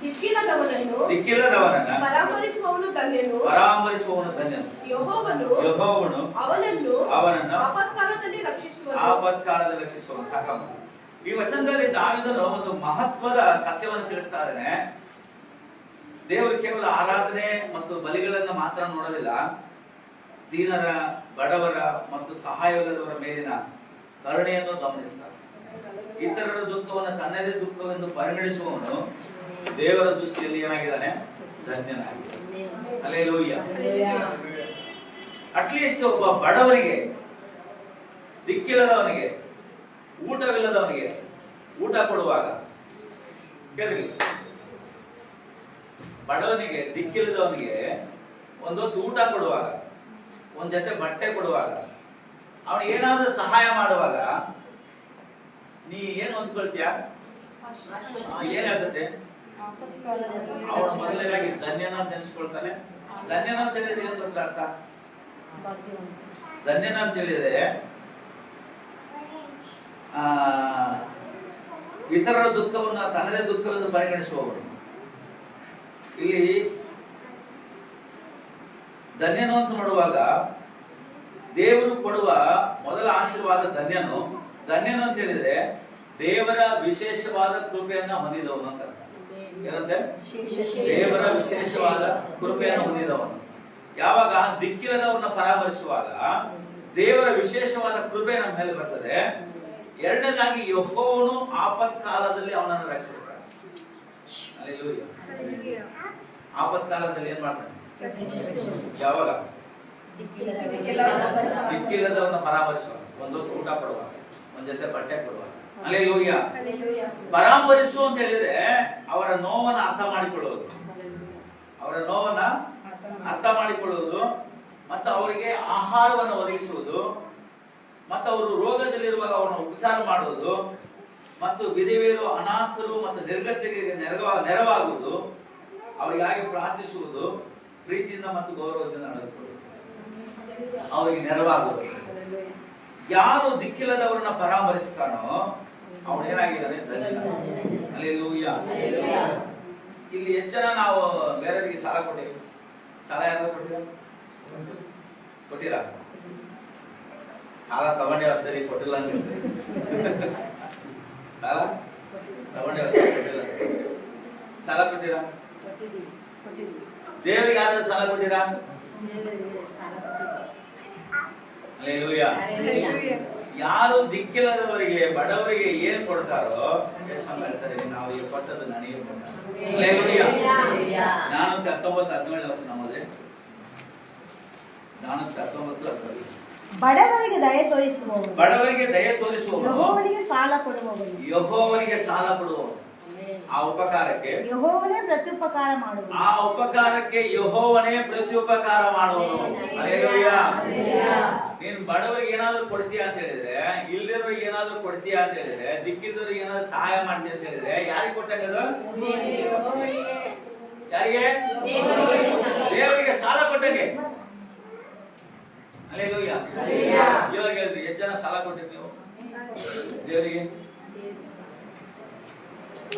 ದಿಕ್ಕಿಲ್ಲದವನನ್ನ ಪರಾಮರಿಸುವವನು ಧನ್ಯನು, ಯೆಹೋವನು ಅವನನ್ನು ಆಪತ್ಕಾಲದಲ್ಲಿ ರಕ್ಷಿಸುವನು. ಸಾಕಮ್ಮ. ಈ ವಚನದಲ್ಲಿ ದಾವೀದನು ಒಂದು ಮಹತ್ವದ ಸತ್ಯವನ್ನು ತಿಳಿಸ್ತಾ ಇದ್ದಾನೆ. ದೇವರು ಕೇವಲ ಆರಾಧನೆ ಮತ್ತು ಬಲಿಗಳನ್ನು ಮಾತ್ರ ನೋಡೋದಿಲ್ಲ, ದೀನರ, ಬಡವರ ಮತ್ತು ಸಹಾಯವಿಲ್ಲದವರ ಮೇಲಿನ ಕರುಣೆಯನ್ನು ಗಮನಿಸ್ತಾರೆ. ಇತರರ ದುಃಖವನ್ನು ತನ್ನದೇ ದುಃಖವೆಂದು ಪರಿಗಣಿಸುವವನು ದೇವರ ದೃಷ್ಟಿಯಲ್ಲಿ ಏನಾಗಿದ್ದಾನೆ? ಧನ್ಯನಾಗಿದ್ದಾನೆ. ಹಲ್ಲೆಲೂಯಾ. ಅಟ್ಲೀಸ್ಟ್ ಒಬ್ಬ ಬಡವನಿಗೆ, ದಿಕ್ಕಿಲ್ಲದವನಿಗೆ, ಊಟವಿಲ್ಲದವನಿಗೆ ಊಟ ಕೊಡುವಾಗ ಕೇಳಿ, ಬಡವನಿಗೆ, ದಿಕ್ಕಿಲ್ಲದವನಿಗೆ ಒಂದೊತ್ತು ಊಟ ಕೊಡುವಾಗ, ಒಂದ್ ಜೊತೆ ಬಟ್ಟೆ ಕೊಡುವಾಗ, ಅವನಿಗೆ ಏನಾದ್ರೂ ಸಹಾಯ ಮಾಡುವಾಗ ನೀ ಏನ್ ಹೊಂದ್ಕೊಳ್ತೀಯ? ಏನ್ ಹೇಳ್ತದೆ? ಅವನು ಮೊದಲನೇದಾಗಿ ಧನ್ಯನ ಅಂತ ನೆನೆಸ್ಕೊಳ್ತಾನೆ. ಧನ್ಯನ ಅಂತ ಹೇಳಿದ್ರೆ ಏನ್ ಗೊತ್ತಾ ಅರ್ಥ? ಧನ್ಯನ ಅಂತ ಹೇಳಿದ್ರೆ ಇತರರ ದುಃಖವನ್ನು ತನ್ನದೇ ದುಃಖವೆಂದು ಪರಿಗಣಿಸುವವರು. ಇಲ್ಲಿ ಧನ್ಯನು ಅಂತ ನೋಡುವಾಗ ದೇವರು ಕೊಡುವ ಮೊದಲ ಆಶೀರ್ವಾದ ಧನ್ಯನು. ಧನ್ಯನು ಅಂತ ಹೇಳಿದ್ರೆ ದೇವರ ವಿಶೇಷವಾದ ಕೃಪೆಯನ್ನ ಹೊಂದಿದವನು ಅಂತ. ಏನಂತೆ? ದೇವರ ವಿಶೇಷವಾದ ಕೃಪೆಯನ್ನು ಹೊಂದಿದವನು. ಯಾವಾಗ ದಿಕ್ಕಿಲ್ಲದವನ್ನ ಪರಾಮರಿಸುವಾಗ ದೇವರ ವಿಶೇಷವಾದ ಕೃಪೆ ನಮ್ಮ ಮೇಲೆ ಬರ್ತದೆ. ಎರಡನೇದಾಗಿ ಯೆಹೋವನು ಆಪತ್ಕಾಲದಲ್ಲಿ ಅವನನ್ನು ರಕ್ಷಿಸ್ತಾನೆ. ಹಲ್ಲೆಲೂಯಾ. ಆಪತ್ಕಾಲದಲ್ಲಿ ಏನ್ ಮಾಡ್ತಾನೆ? ಯಾವಾಗ? ದಿಕ್ಕಿಲ್ಲದವನ್ನ ಪರಾಮರಿಸುವಾಗ, ಒಂದೊಂದು ಊಟ ಕೊಡುವಾಗ, ಒಂದ್ ಜೊತೆ ಬಟ್ಟೆ ಕೊಡುವಾಗ. ಹಲ್ಲೆಲೂಯಾ. ಪರಾಮರಿಸು ಅಂತ ಹೇಳಿದ್ರೆ ಅವರ ನೋವನ್ನ ಅರ್ಥ ಮಾಡಿಕೊಳ್ಳುವುದು, ಅವರ ನೋವನ್ನ ಅರ್ಥ ಮಾಡಿಕೊಳ್ಳುವುದು, ಮತ್ತು ಅವರಿಗೆ ಆಹಾರವನ್ನು ಒದಗಿಸುವುದು, ಮತ್ತು ಅವರು ರೋಗದಲ್ಲಿರುವಾಗ ಅವರನ್ನು ಉಪಚಾರ ಮಾಡುವುದು, ಮತ್ತು ವಿಧವೆಯರು, ಅನಾಥರು ಮತ್ತು ನಿರ್ಗತಿಕರಿಗೆ ನೆರವಾಗುವುದು, ಅವರಿಗಾಗಿ ಪ್ರಾರ್ಥಿಸುವುದು, ಪ್ರೀತಿಯಿಂದ ಮತ್ತು ಗೌರವದಿಂದ ನಡೆದುಕೊಳ್ಳುವುದು, ಅವರಿಗೆ ನೆರವಾಗುವುದು. ಯಾರು ದಿಕ್ಕಿಲ್ಲದವರನ್ನ ಪರಾಮರಿಸ್ತಾನೋ ಅವನೇನಾಗಿದ್ದಾನೆ ಹಲ್ಲೆಲೂಯ. ಇಲ್ಲಿ ಎಷ್ಟು ಜನ ನಾವು ಬೇರೆಯವರಿಗೆ ಸಾಲ ಕೊಟ್ಟಿವಿ? ಸಾಲ ಯಾರಾದ್ರೂ ಕೊಟ್ಟಿರಾ? ಸಾಲ ತಗೊಂಡೇ ಸರಿ ಕೊಟ್ಟಿಲ್ಲ ಅಂತ ಸಾಲ ತಗೊಂಡೇ ಕೊಟ್ಟಿಲ್ಲ. ಸಾಲ ಕೊಟ್ಟಿರಾ? ದೇವರಿಗೆ ಯಾರಾದ್ರೂ ಸಾಲ ಕೊಟ್ಟಿರಾ? ಹಲ್ಲೆಲೂಯ. ಯಾರು ದಿಕ್ಕಿಲ್ಲದವರಿಗೆ ಬಡವರಿಗೆ ಏನ್ ಕೊಡ್ತಾರೋ ಹೇಳ್ತಾರೆ, ನಾವು ಈ ಕೊಟ್ಟದ್ದು ನನಗೆ ಹಲ್ಲೆಲೂಯ. ನಾನು 19:17 ವರ್ಷ ನಮ್ಮದೇ. ನಾನು 19:17. ಬಡವರಿಗೆ ದಯೆ ತೋರಿಸುವವನು, ಬಡವರಿಗೆ ದಯೆ ತೋರಿಸುವವನು, ಯೆಹೋವನಿಗೆ ಸಾಲ ಕೊಡುವವನು, ಯೆಹೋವನಿಗೆ ಸಾಲ ಕೊಡುವವನು. ಆ ಉಪಕಾರಕ್ಕೆ ಯೆಹೋವನೇ ಪ್ರತ್ಯುಪಕಾರ ಮಾಡುವನು, ಆ ಉಪಕಾರಕ್ಕೆ ಯೆಹೋವನೇ ಪ್ರತ್ಯುಪಕಾರ ಮಾಡುವನು. ಹಲ್ಲೆಲೂಯ. ನೀನು ಬಡವರಿಗೆ ಏನಾದ್ರು ಕೊಡ್ತೀಯ ಅಂತ ಹೇಳಿದ್ರೆ, ಇಲ್ದಿರೋರಿಗೆ ಏನಾದ್ರು ಕೊಡ್ತೀಯ ಅಂತ ಹೇಳಿದ್ರೆ, ದಿಕ್ಕಿದ್ದವ್ರಿಗೆ ಏನಾದ್ರು ಸಹಾಯ ಮಾಡ್ತೀಯ ಅಂತ ಹೇಳಿದ್ರೆ ಯಾರಿಗೆ ಕೊಟ್ಟಂಗದು? ಯಾರಿಗೆ? ದೇವರಿಗೆ ಸಾಲ ಕೊಟ್ಟಂಗೆ. ಹಲ್ಲೆಲೂಯ. ಇವಾಗ ಹೇಳಿದ್ರಿ, ಎಷ್ಟು ಜನ ಸಾಲ ಕೊಟ್ಟಿರಿ ನೀವು ದೇವರಿಗೆ?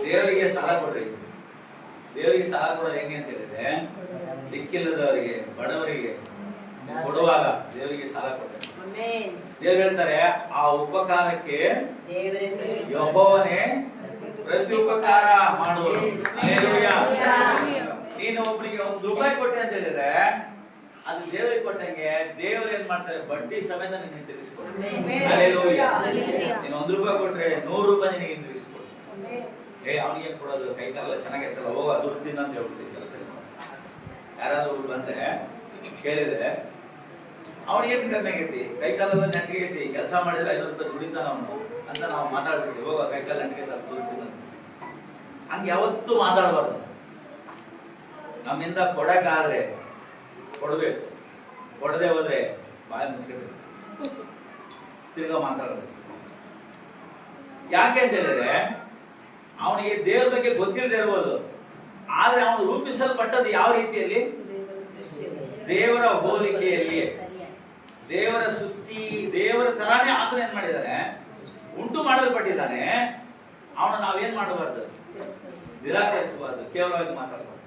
ದೇವರಿಗೆ ಸಾಲ ಕೊಡ್ರಿ. ದೇವರಿಗೆ ಸಾಲ ಕೊಡೋದು ಹೆಂಗೆ ಅಂತ ಹೇಳಿದ್ರೆ, ದಿಕ್ಕಿಲ್ಲದವರಿಗೆ ಬಡವರಿಗೆ ಕೊಡುವಾಗ ದೇವರಿಗೆ ಸಾಲ ಕೊಡ್ತಾರೆ. ದೇವರು ಹೇಳ್ತಾರೆ, ಆ ಉಪಕಾರಕ್ಕೆ ಯೆಹೋವನೇ ಪ್ರತ್ಯುಪಕಾರ ಮಾಡುವನು. ಹಲ್ಲೆಲೂಯ. ನೀನು ಒಬ್ಬನಿಗೆ ₹1 ಕೊಟ್ಟೆ ಅಂತ ಹೇಳಿದ್ರೆ ಅದು ದೇವರಿಗೆ ಕೊಟ್ಟಂಗೆ ದೇವರು ಏನ್ ಮಾಡ್ತಾರೆ? ಬಡ್ಡಿ ಸಮೇತ ನಿನಗೆ ತಿರುಗಿಸ್ಕೊಡ್ತಾರೆ. ಹಲ್ಲೆಲೂಯ. ನೀನು ₹1 ಕೊಟ್ರೆ ₹100 ನಿನಗೆ ತಿರುಗಿಸ್ಕೊಡ್ತಾರೆ. ಅವನಿಗೆ ಕೊಡೋದು ಕೈ ಕಾಲ ಚೆನ್ನಾಗಿರ್ತಲ್ಲ, ಹೋಗ ದುಡ್ಡು ಅಂತ ಹೇಳ್ಬಿಡ್ತೀವಿ. ಕೆಲಸ ಯಾರಾದ್ರೂ ಬಂದ್ರೆ ಕೇಳಿದ್ರೆ ಅವನಿಗೇನು ಕಮ್ಮಿ ಆಗೈತಿ? ಕೈ ಕಾಲೆಲ್ಲ ನೆಂಟಿಗೈತಿ, ಕೆಲಸ ಮಾಡಿದ್ರೆ ₹500 ದುಡಿತಾನ ಅವನು ಅಂತ ನಾವು ಮಾತಾಡ್ಬಿಡ್ತೀವಿ. ಹೋಗ ಕೈ ಕಾಲ ನೆಂಟಿಗೆ ದುಡ್ಡು ಹಂಗೆ ಯಾವತ್ತೂ ಮಾತಾಡಬಾರ್ದು. ನಮ್ಮಿಂದ ಕೊಡಕ್ಕಾದ್ರೆ ಕೊಡ್ಬೇಕು, ಕೊಡದೆ ಹೋದ್ರೆ ಬಾಯಿ ಮುಚ್ಚಿಡ್ಬೇಕು, ತಿರ್ಗಾ ಮಾತಾಡೋದು. ಯಾಕೆ ಅಂತ ಹೇಳಿದ್ರೆ ಅವನಿಗೆ ದೇವರ ಬಗ್ಗೆ ಗೊತ್ತಿಲ್ಲದೆ ಇರ್ಬೋದು, ಆದ್ರೆ ಅವನು ರೂಪಿಸಲ್ಪಟ್ಟದ್ದು ಯಾವ ರೀತಿಯಲ್ಲಿ? ದೇವರ ಹೋಲಿಕೆಯಲ್ಲಿ, ದೇವರ ಸೃಷ್ಟಿ, ದೇವರ ತರಾನೇ ಆತನ ಏನ್ ಮಾಡಿದ್ದಾನೆ? ಉಂಟು ಮಾಡಲ್ಪಟ್ಟಿದ್ದಾನೆ. ಅವನು ನಾವೇನ್ ಮಾಡಬಾರ್ದು? ನಿರಾಕರಿಸಬಾರ್ದು, ಕೇವಲವಾಗಿ ಮಾತಾಡಬಾರ್ದು.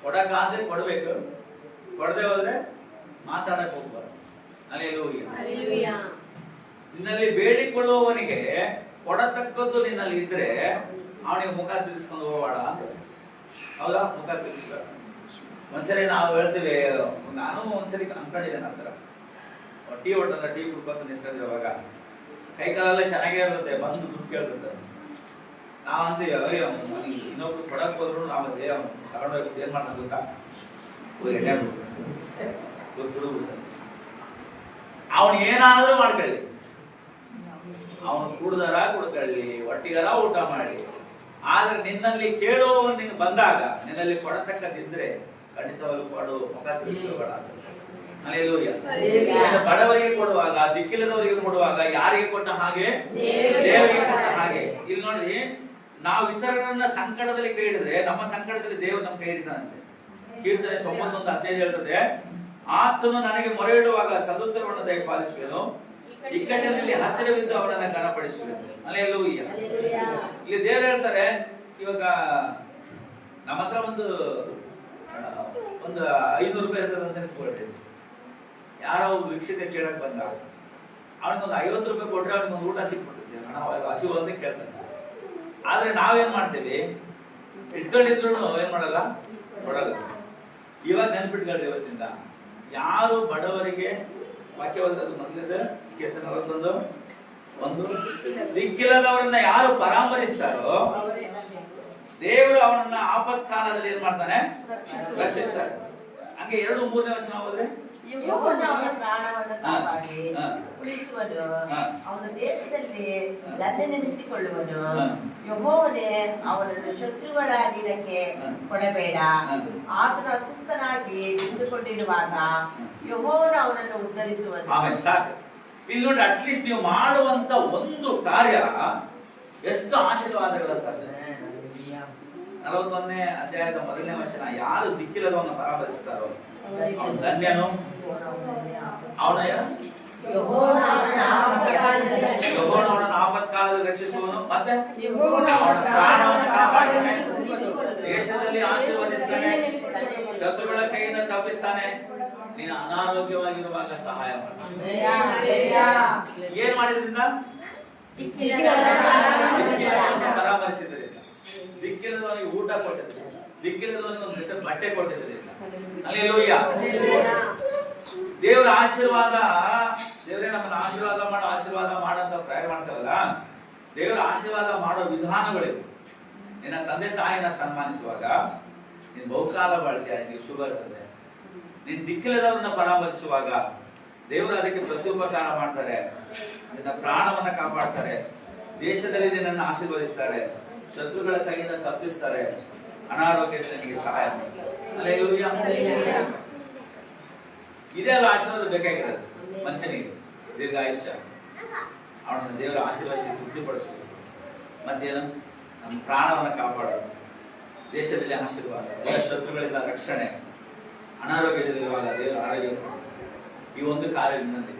ಕೊಡಕ್ಕಾದ್ರೆ ಕೊಡ್ಬೇಕು, ಕೊಡದೆ ಹೋದ್ರೆ ಮಾತಾಡಕ್ ಹೋಗ್ಬಾರ್ದು. ಹಲ್ಲೆಲೂಯ. ನಿನ್ನಲ್ಲಿ ಬೇಡಿಕೊಳ್ಳುವವನಿಗೆ ಕೊಡತಕ್ಕದ್ದು ನಿನ್ನಲ್ಲಿ ಇದ್ರೆ ಅವನಿಗೆ ಮುಖ ತಿರ್ಸ್ಕೊಂಡು ಹೋಗಬೇಡ. ಹೌದಾ? ಮುಖ ತಿರ್ಸ್ಬೇಡ. ಒಂದ್ಸರಿ ನಾವು ಹೇಳ್ತೀವಿ, ನಾನು ಒಂದ್ಸರಿ ಅನ್ಕೊಂಡಿದ್ದೇನೆ ಆತರ, ಟೀ ಹೊಟ್ಟದ ಟೀ ಕುಡ್ಕೊಂತ ನಿಂತಿರುವಾಗ ಕೈ ಕಾಲೆಲ್ಲ ಚೆನ್ನಾಗೇ ಇರುತ್ತೆ, ಬಂದು ದುಡ್ಡು ಕೇಳ್ತಿರ್ತಾರೆ. ನಾವ್ ಅಂತೀವಿ, ಇನ್ನೊಬ್ರು ಕೊಡಕ್ ಹೋದ್ರು ನಾವು ತಗೊಂಡೋಗಿ ಏನ್ ಮಾಡೋದು ಗೊತ್ತಾ? ಅವನು ಏನಾದ್ರೂ ಮಾಡ್ಕೊಳ್ಳಿ, ಅವನು ಕುಡ್ದಾರ ಕುಡ್ಕೊಳ್ಳಿ, ಒಟ್ಟಿಗಾರ ಊಟ ಮಾಡಿ, ಆದ್ರೆ ನಿನ್ನಲ್ಲಿ ಕೇಳುವವನು ಬಂದಾಗ ನಿನ್ನಲ್ಲಿ ಕೊಡತಕ್ಕದಿದ್ರೆ ಖಂಡಿತವಾಗ್ಲೂ ಕೊಡು, ಮುಖ ತಿರುಗಿಸಬೇಡ. ಹಲ್ಲೆಲೂಯ. ಬಡವರಿಗೆ ಕೊಡುವಾಗ, ದಿಕ್ಕಿಲ್ಲದವರಿಗೆ ಕೊಡುವಾಗ ಯಾರಿಗೆ ಕೊಟ್ಟ ಹಾಗೆ? ದೇವರಿಗೆ ಕೊಟ್ಟ ಹಾಗೆ. ಇಲ್ಲಿ ನೋಡಿ, ನಾವು ಇತರರನ್ನ ಸಂಕಟದಲ್ಲಿ ಕೈ ಹಿಡಿದ್ರೆ ನಮ್ಮ ಸಂಕಟದಲ್ಲಿ ದೇವರು ನಮ್ಮ ಕೈ ಹಿಡಿತಾನಂತೆ. ಕೀರ್ತನೆ 91:15 ಹೇಳ್ತದೆ, ಆತನು ನನಗೆ ಮೊರೆ ಇಡುವಾಗ ಸದುತ್ತರವನ್ನು ದಯಪಾಲಿಸುವೆನು, ಇಕ್ಕಟ್ಟಿನಲ್ಲಿ ಹತ್ತಿರವಿದ್ದು ಅವನನ್ನ ಘನಪಡಿಸುವೆನು. ಹಲ್ಲೆಲೂಯ. ಇಲ್ಲಿ ದೇವರು ಹೇಳ್ತಾರೆ, ಇವಾಗ ನಮ್ಮ ಹತ್ರ ಒಂದು ₹500 ಇರ್ತದೆ ಅಂತ ಅನ್ಕೊಳ್ತೇವೆ. ಯಾರೋ ಭಿಕ್ಷತೆ ಕೇಳಕ್ ಬಂದ, ಅವನಿಗೊಂದು ₹50 ಕೊಟ್ರೆ ಅವನಿಗೊಂದು ಊಟ ಸಿಕ್ಬಿಡ್ತದೆ, ಹಸಿವು ಅಂತ ಕೇಳ್ತಾನೆ. ಆದ್ರೆ ನಾವೇನ್ ಮಾಡ್ತೇವಿ? ಇಟ್ಕೊಂಡಿದ್ರು ಏನ್ ಮಾಡಲ್ಲ, ಕೊಡಲ್ಲ. ಇವಾಗ ನೆನ್ಪಿಟ್ಕೊಳ್ರಿ, ಇವತ್ತಿಂದ ಯಾರು ಬಡವರಿಗೆ ವಾಕ್ಯವಾದ ಮೊದಲಿದೆ ಕೀರ್ತನೆ 41:1, ದಿಕ್ಕಿಲ್ಲದವರನ್ನ ಯಾರು ಪರಾಮರಿಸ್ತಾರೋ ದೇವರು ಅವನನ್ನ ಆಪತ್ ಕಾಲದಲ್ಲಿ ಏನ್ ಮಾಡ್ತಾನೆ? ರಕ್ಷಿಸ್ತಾರೆ. ಹಂಗೆ 2-3ನೇ ವಚನ ಹೋದ್ರೆ, ಅವನ ಪ್ರಾಣವನ್ನು ಕಾಪಾಡಿ ಉಳಿಸುವನು, ಅವನ ದೇಶದಲ್ಲಿ ದಂಡನೆನಿಸಿಕೊಳ್ಳುವನು. ಯೆಹೋವನೇ ಅವನನ್ನು ಶತ್ರುಗಳ ಅಧೀನಕ್ಕೆ ಕೊಡಬೇಡ. ಆತನು ಅಸ್ವಸ್ಥನಾಗಿ ನಿಂತುಕೊಂಡಿರುವಾಗ ಯೆಹೋವನು ಅವನನ್ನು ಉದ್ಧರಿಸುವನು. ಆಮೇಲೆ ಸಾಕು. ಇಲ್ಲಿ ನೋಡಿ, ಅಟ್ಲೀಸ್ಟ್ ನೀವು ಮಾಡುವಂತ ಒಂದು ಕಾರ್ಯ ಎಷ್ಟು ಆಶೀರ್ವಾದಗಳಂತಂದ್ರೆ, 41ನೇ ಅಧ್ಯಾಯದ 1ನೇ ವಚನ, ಯಾರು ದಿಕ್ಕಿಲ್ಲದವನ್ನ ಪರಾಮರಿಸ್ತಾರೋ ಅವನು ಧನ್ಯನು, ಅವನ ಯೆಹೋವನು ಅವನನ್ನು ಆಪತ್ಕಾಲದಲ್ಲಿ ರಕ್ಷಿಸುವನು, ಮತ್ತೆ ಯೆಹೋವನು ಅವನ ಪ್ರಾಣವನ್ನು ಕಾಪಾಡ್ತಾನೆ, ಕಾಪಾಡ್ತಾನೆ, ದೇಶದಲ್ಲಿ ಆಶೀರ್ವದಿಸ್ತಾನೆ, ಶತ್ರುಗಳ ಕೈಯಿಂದ ತಪ್ಪಿಸ್ತಾನೆ, ನೀನು ಅನಾರೋಗ್ಯವಾಗಿರುವಾಗ ಸಹಾಯ ಮಾಡ್ತಾನೆ. ಏನ್ ಮಾಡಿದ್ರಿಂದ? ಪರಾಮರಿಸಿದ್ರಿಂದ, ದಿಕ್ಕಿಲ್ಲದವನಿಗೆ ಊಟ ಕೊಟ್ಟಿದ್ರಿ, ದಿಕ್ಕಿಲ್ಲದವನಿಗೆ ಒಂದು ಜೊತೆ ಬಟ್ಟೆ ಕೊಟ್ಟಿದ್ರಿಂದ. ಹಲ್ಲೆಲೂಯ. ದೇವರ ಆಶೀರ್ವಾದ, ದೇವರೇ ನಮ್ಮನ್ನ ಆಶೀರ್ವಾದ ಮಾಡಂತ ಪ್ರಯತ್ನ ಮಾಡ್ತಾರಲ್ಲ, ದೇವರ ಆಶೀರ್ವಾದ ಮಾಡೋ ವಿಧಾನಗಳಿವೆ. ನಿನ್ನ ತಂದೆ ತಾಯಿನ ಸನ್ಮಾನಿಸುವಾಗ ನೀನು ಬಹುಕಾಲ ಬಾಳ್ತೀಯ, ನಿನಗೆ ಶುಗರ್ ಇರ್ತದೆ. ನೀನು ದಿಕ್ಕಿಲ್ಲದವರನ್ನ ಪರಾಮರಿಸುವಾಗ ದೇವರು ಅದಕ್ಕೆ ಪ್ರತ್ಯುಪಕಾರ ಮಾಡ್ತಾರೆ, ನಿನ್ನ ಪ್ರಾಣವನ್ನ ಕಾಪಾಡ್ತಾರೆ, ದೇಶದಲ್ಲಿ ನಿನ್ನನ್ನು ಆಶೀರ್ವದಿಸ್ತಾರೆ, ಶತ್ರುಗಳ ಕೈಯಿಂದ ತಪ್ಪಿಸ್ತಾರೆ, ಅನಾರೋಗ್ಯದಿಂದ ನಿನಗೆ ಸಹಾಯ ಮಾಡ್ತಾರೆ. ಹಲ್ಲೆಲೂಯಾ. ಇದೇ ಅಲ್ಲ ಆಶೀರ್ವಾದ ಬೇಕಾಗಿರೋದು ಮನುಷ್ಯನಿಗೆ, ದೀರ್ಘಾಯುಷ್ಯ, ಅವನನ್ನು ದೇವರ ಆಶೀರ್ವದಿಸಿ ತೃಪ್ತಿಪಡಿಸೋದು, ಮತ್ತೇನು ನಮ್ಮ ಪ್ರಾಣವನ್ನು ಕಾಪಾಡೋದು, ದೇಶದಲ್ಲಿ ಆಶೀರ್ವಾದ, ಎಲ್ಲ ಶತ್ರುಗಳಿಂದ ರಕ್ಷಣೆ, ಅನಾರೋಗ್ಯದಲ್ಲಿರುವಾಗ ದೇವರ ಆರೋಗ್ಯ ಕೊಡೋದು. ಈ ಒಂದು ಕಾರ್ಯದಲ್ಲಿ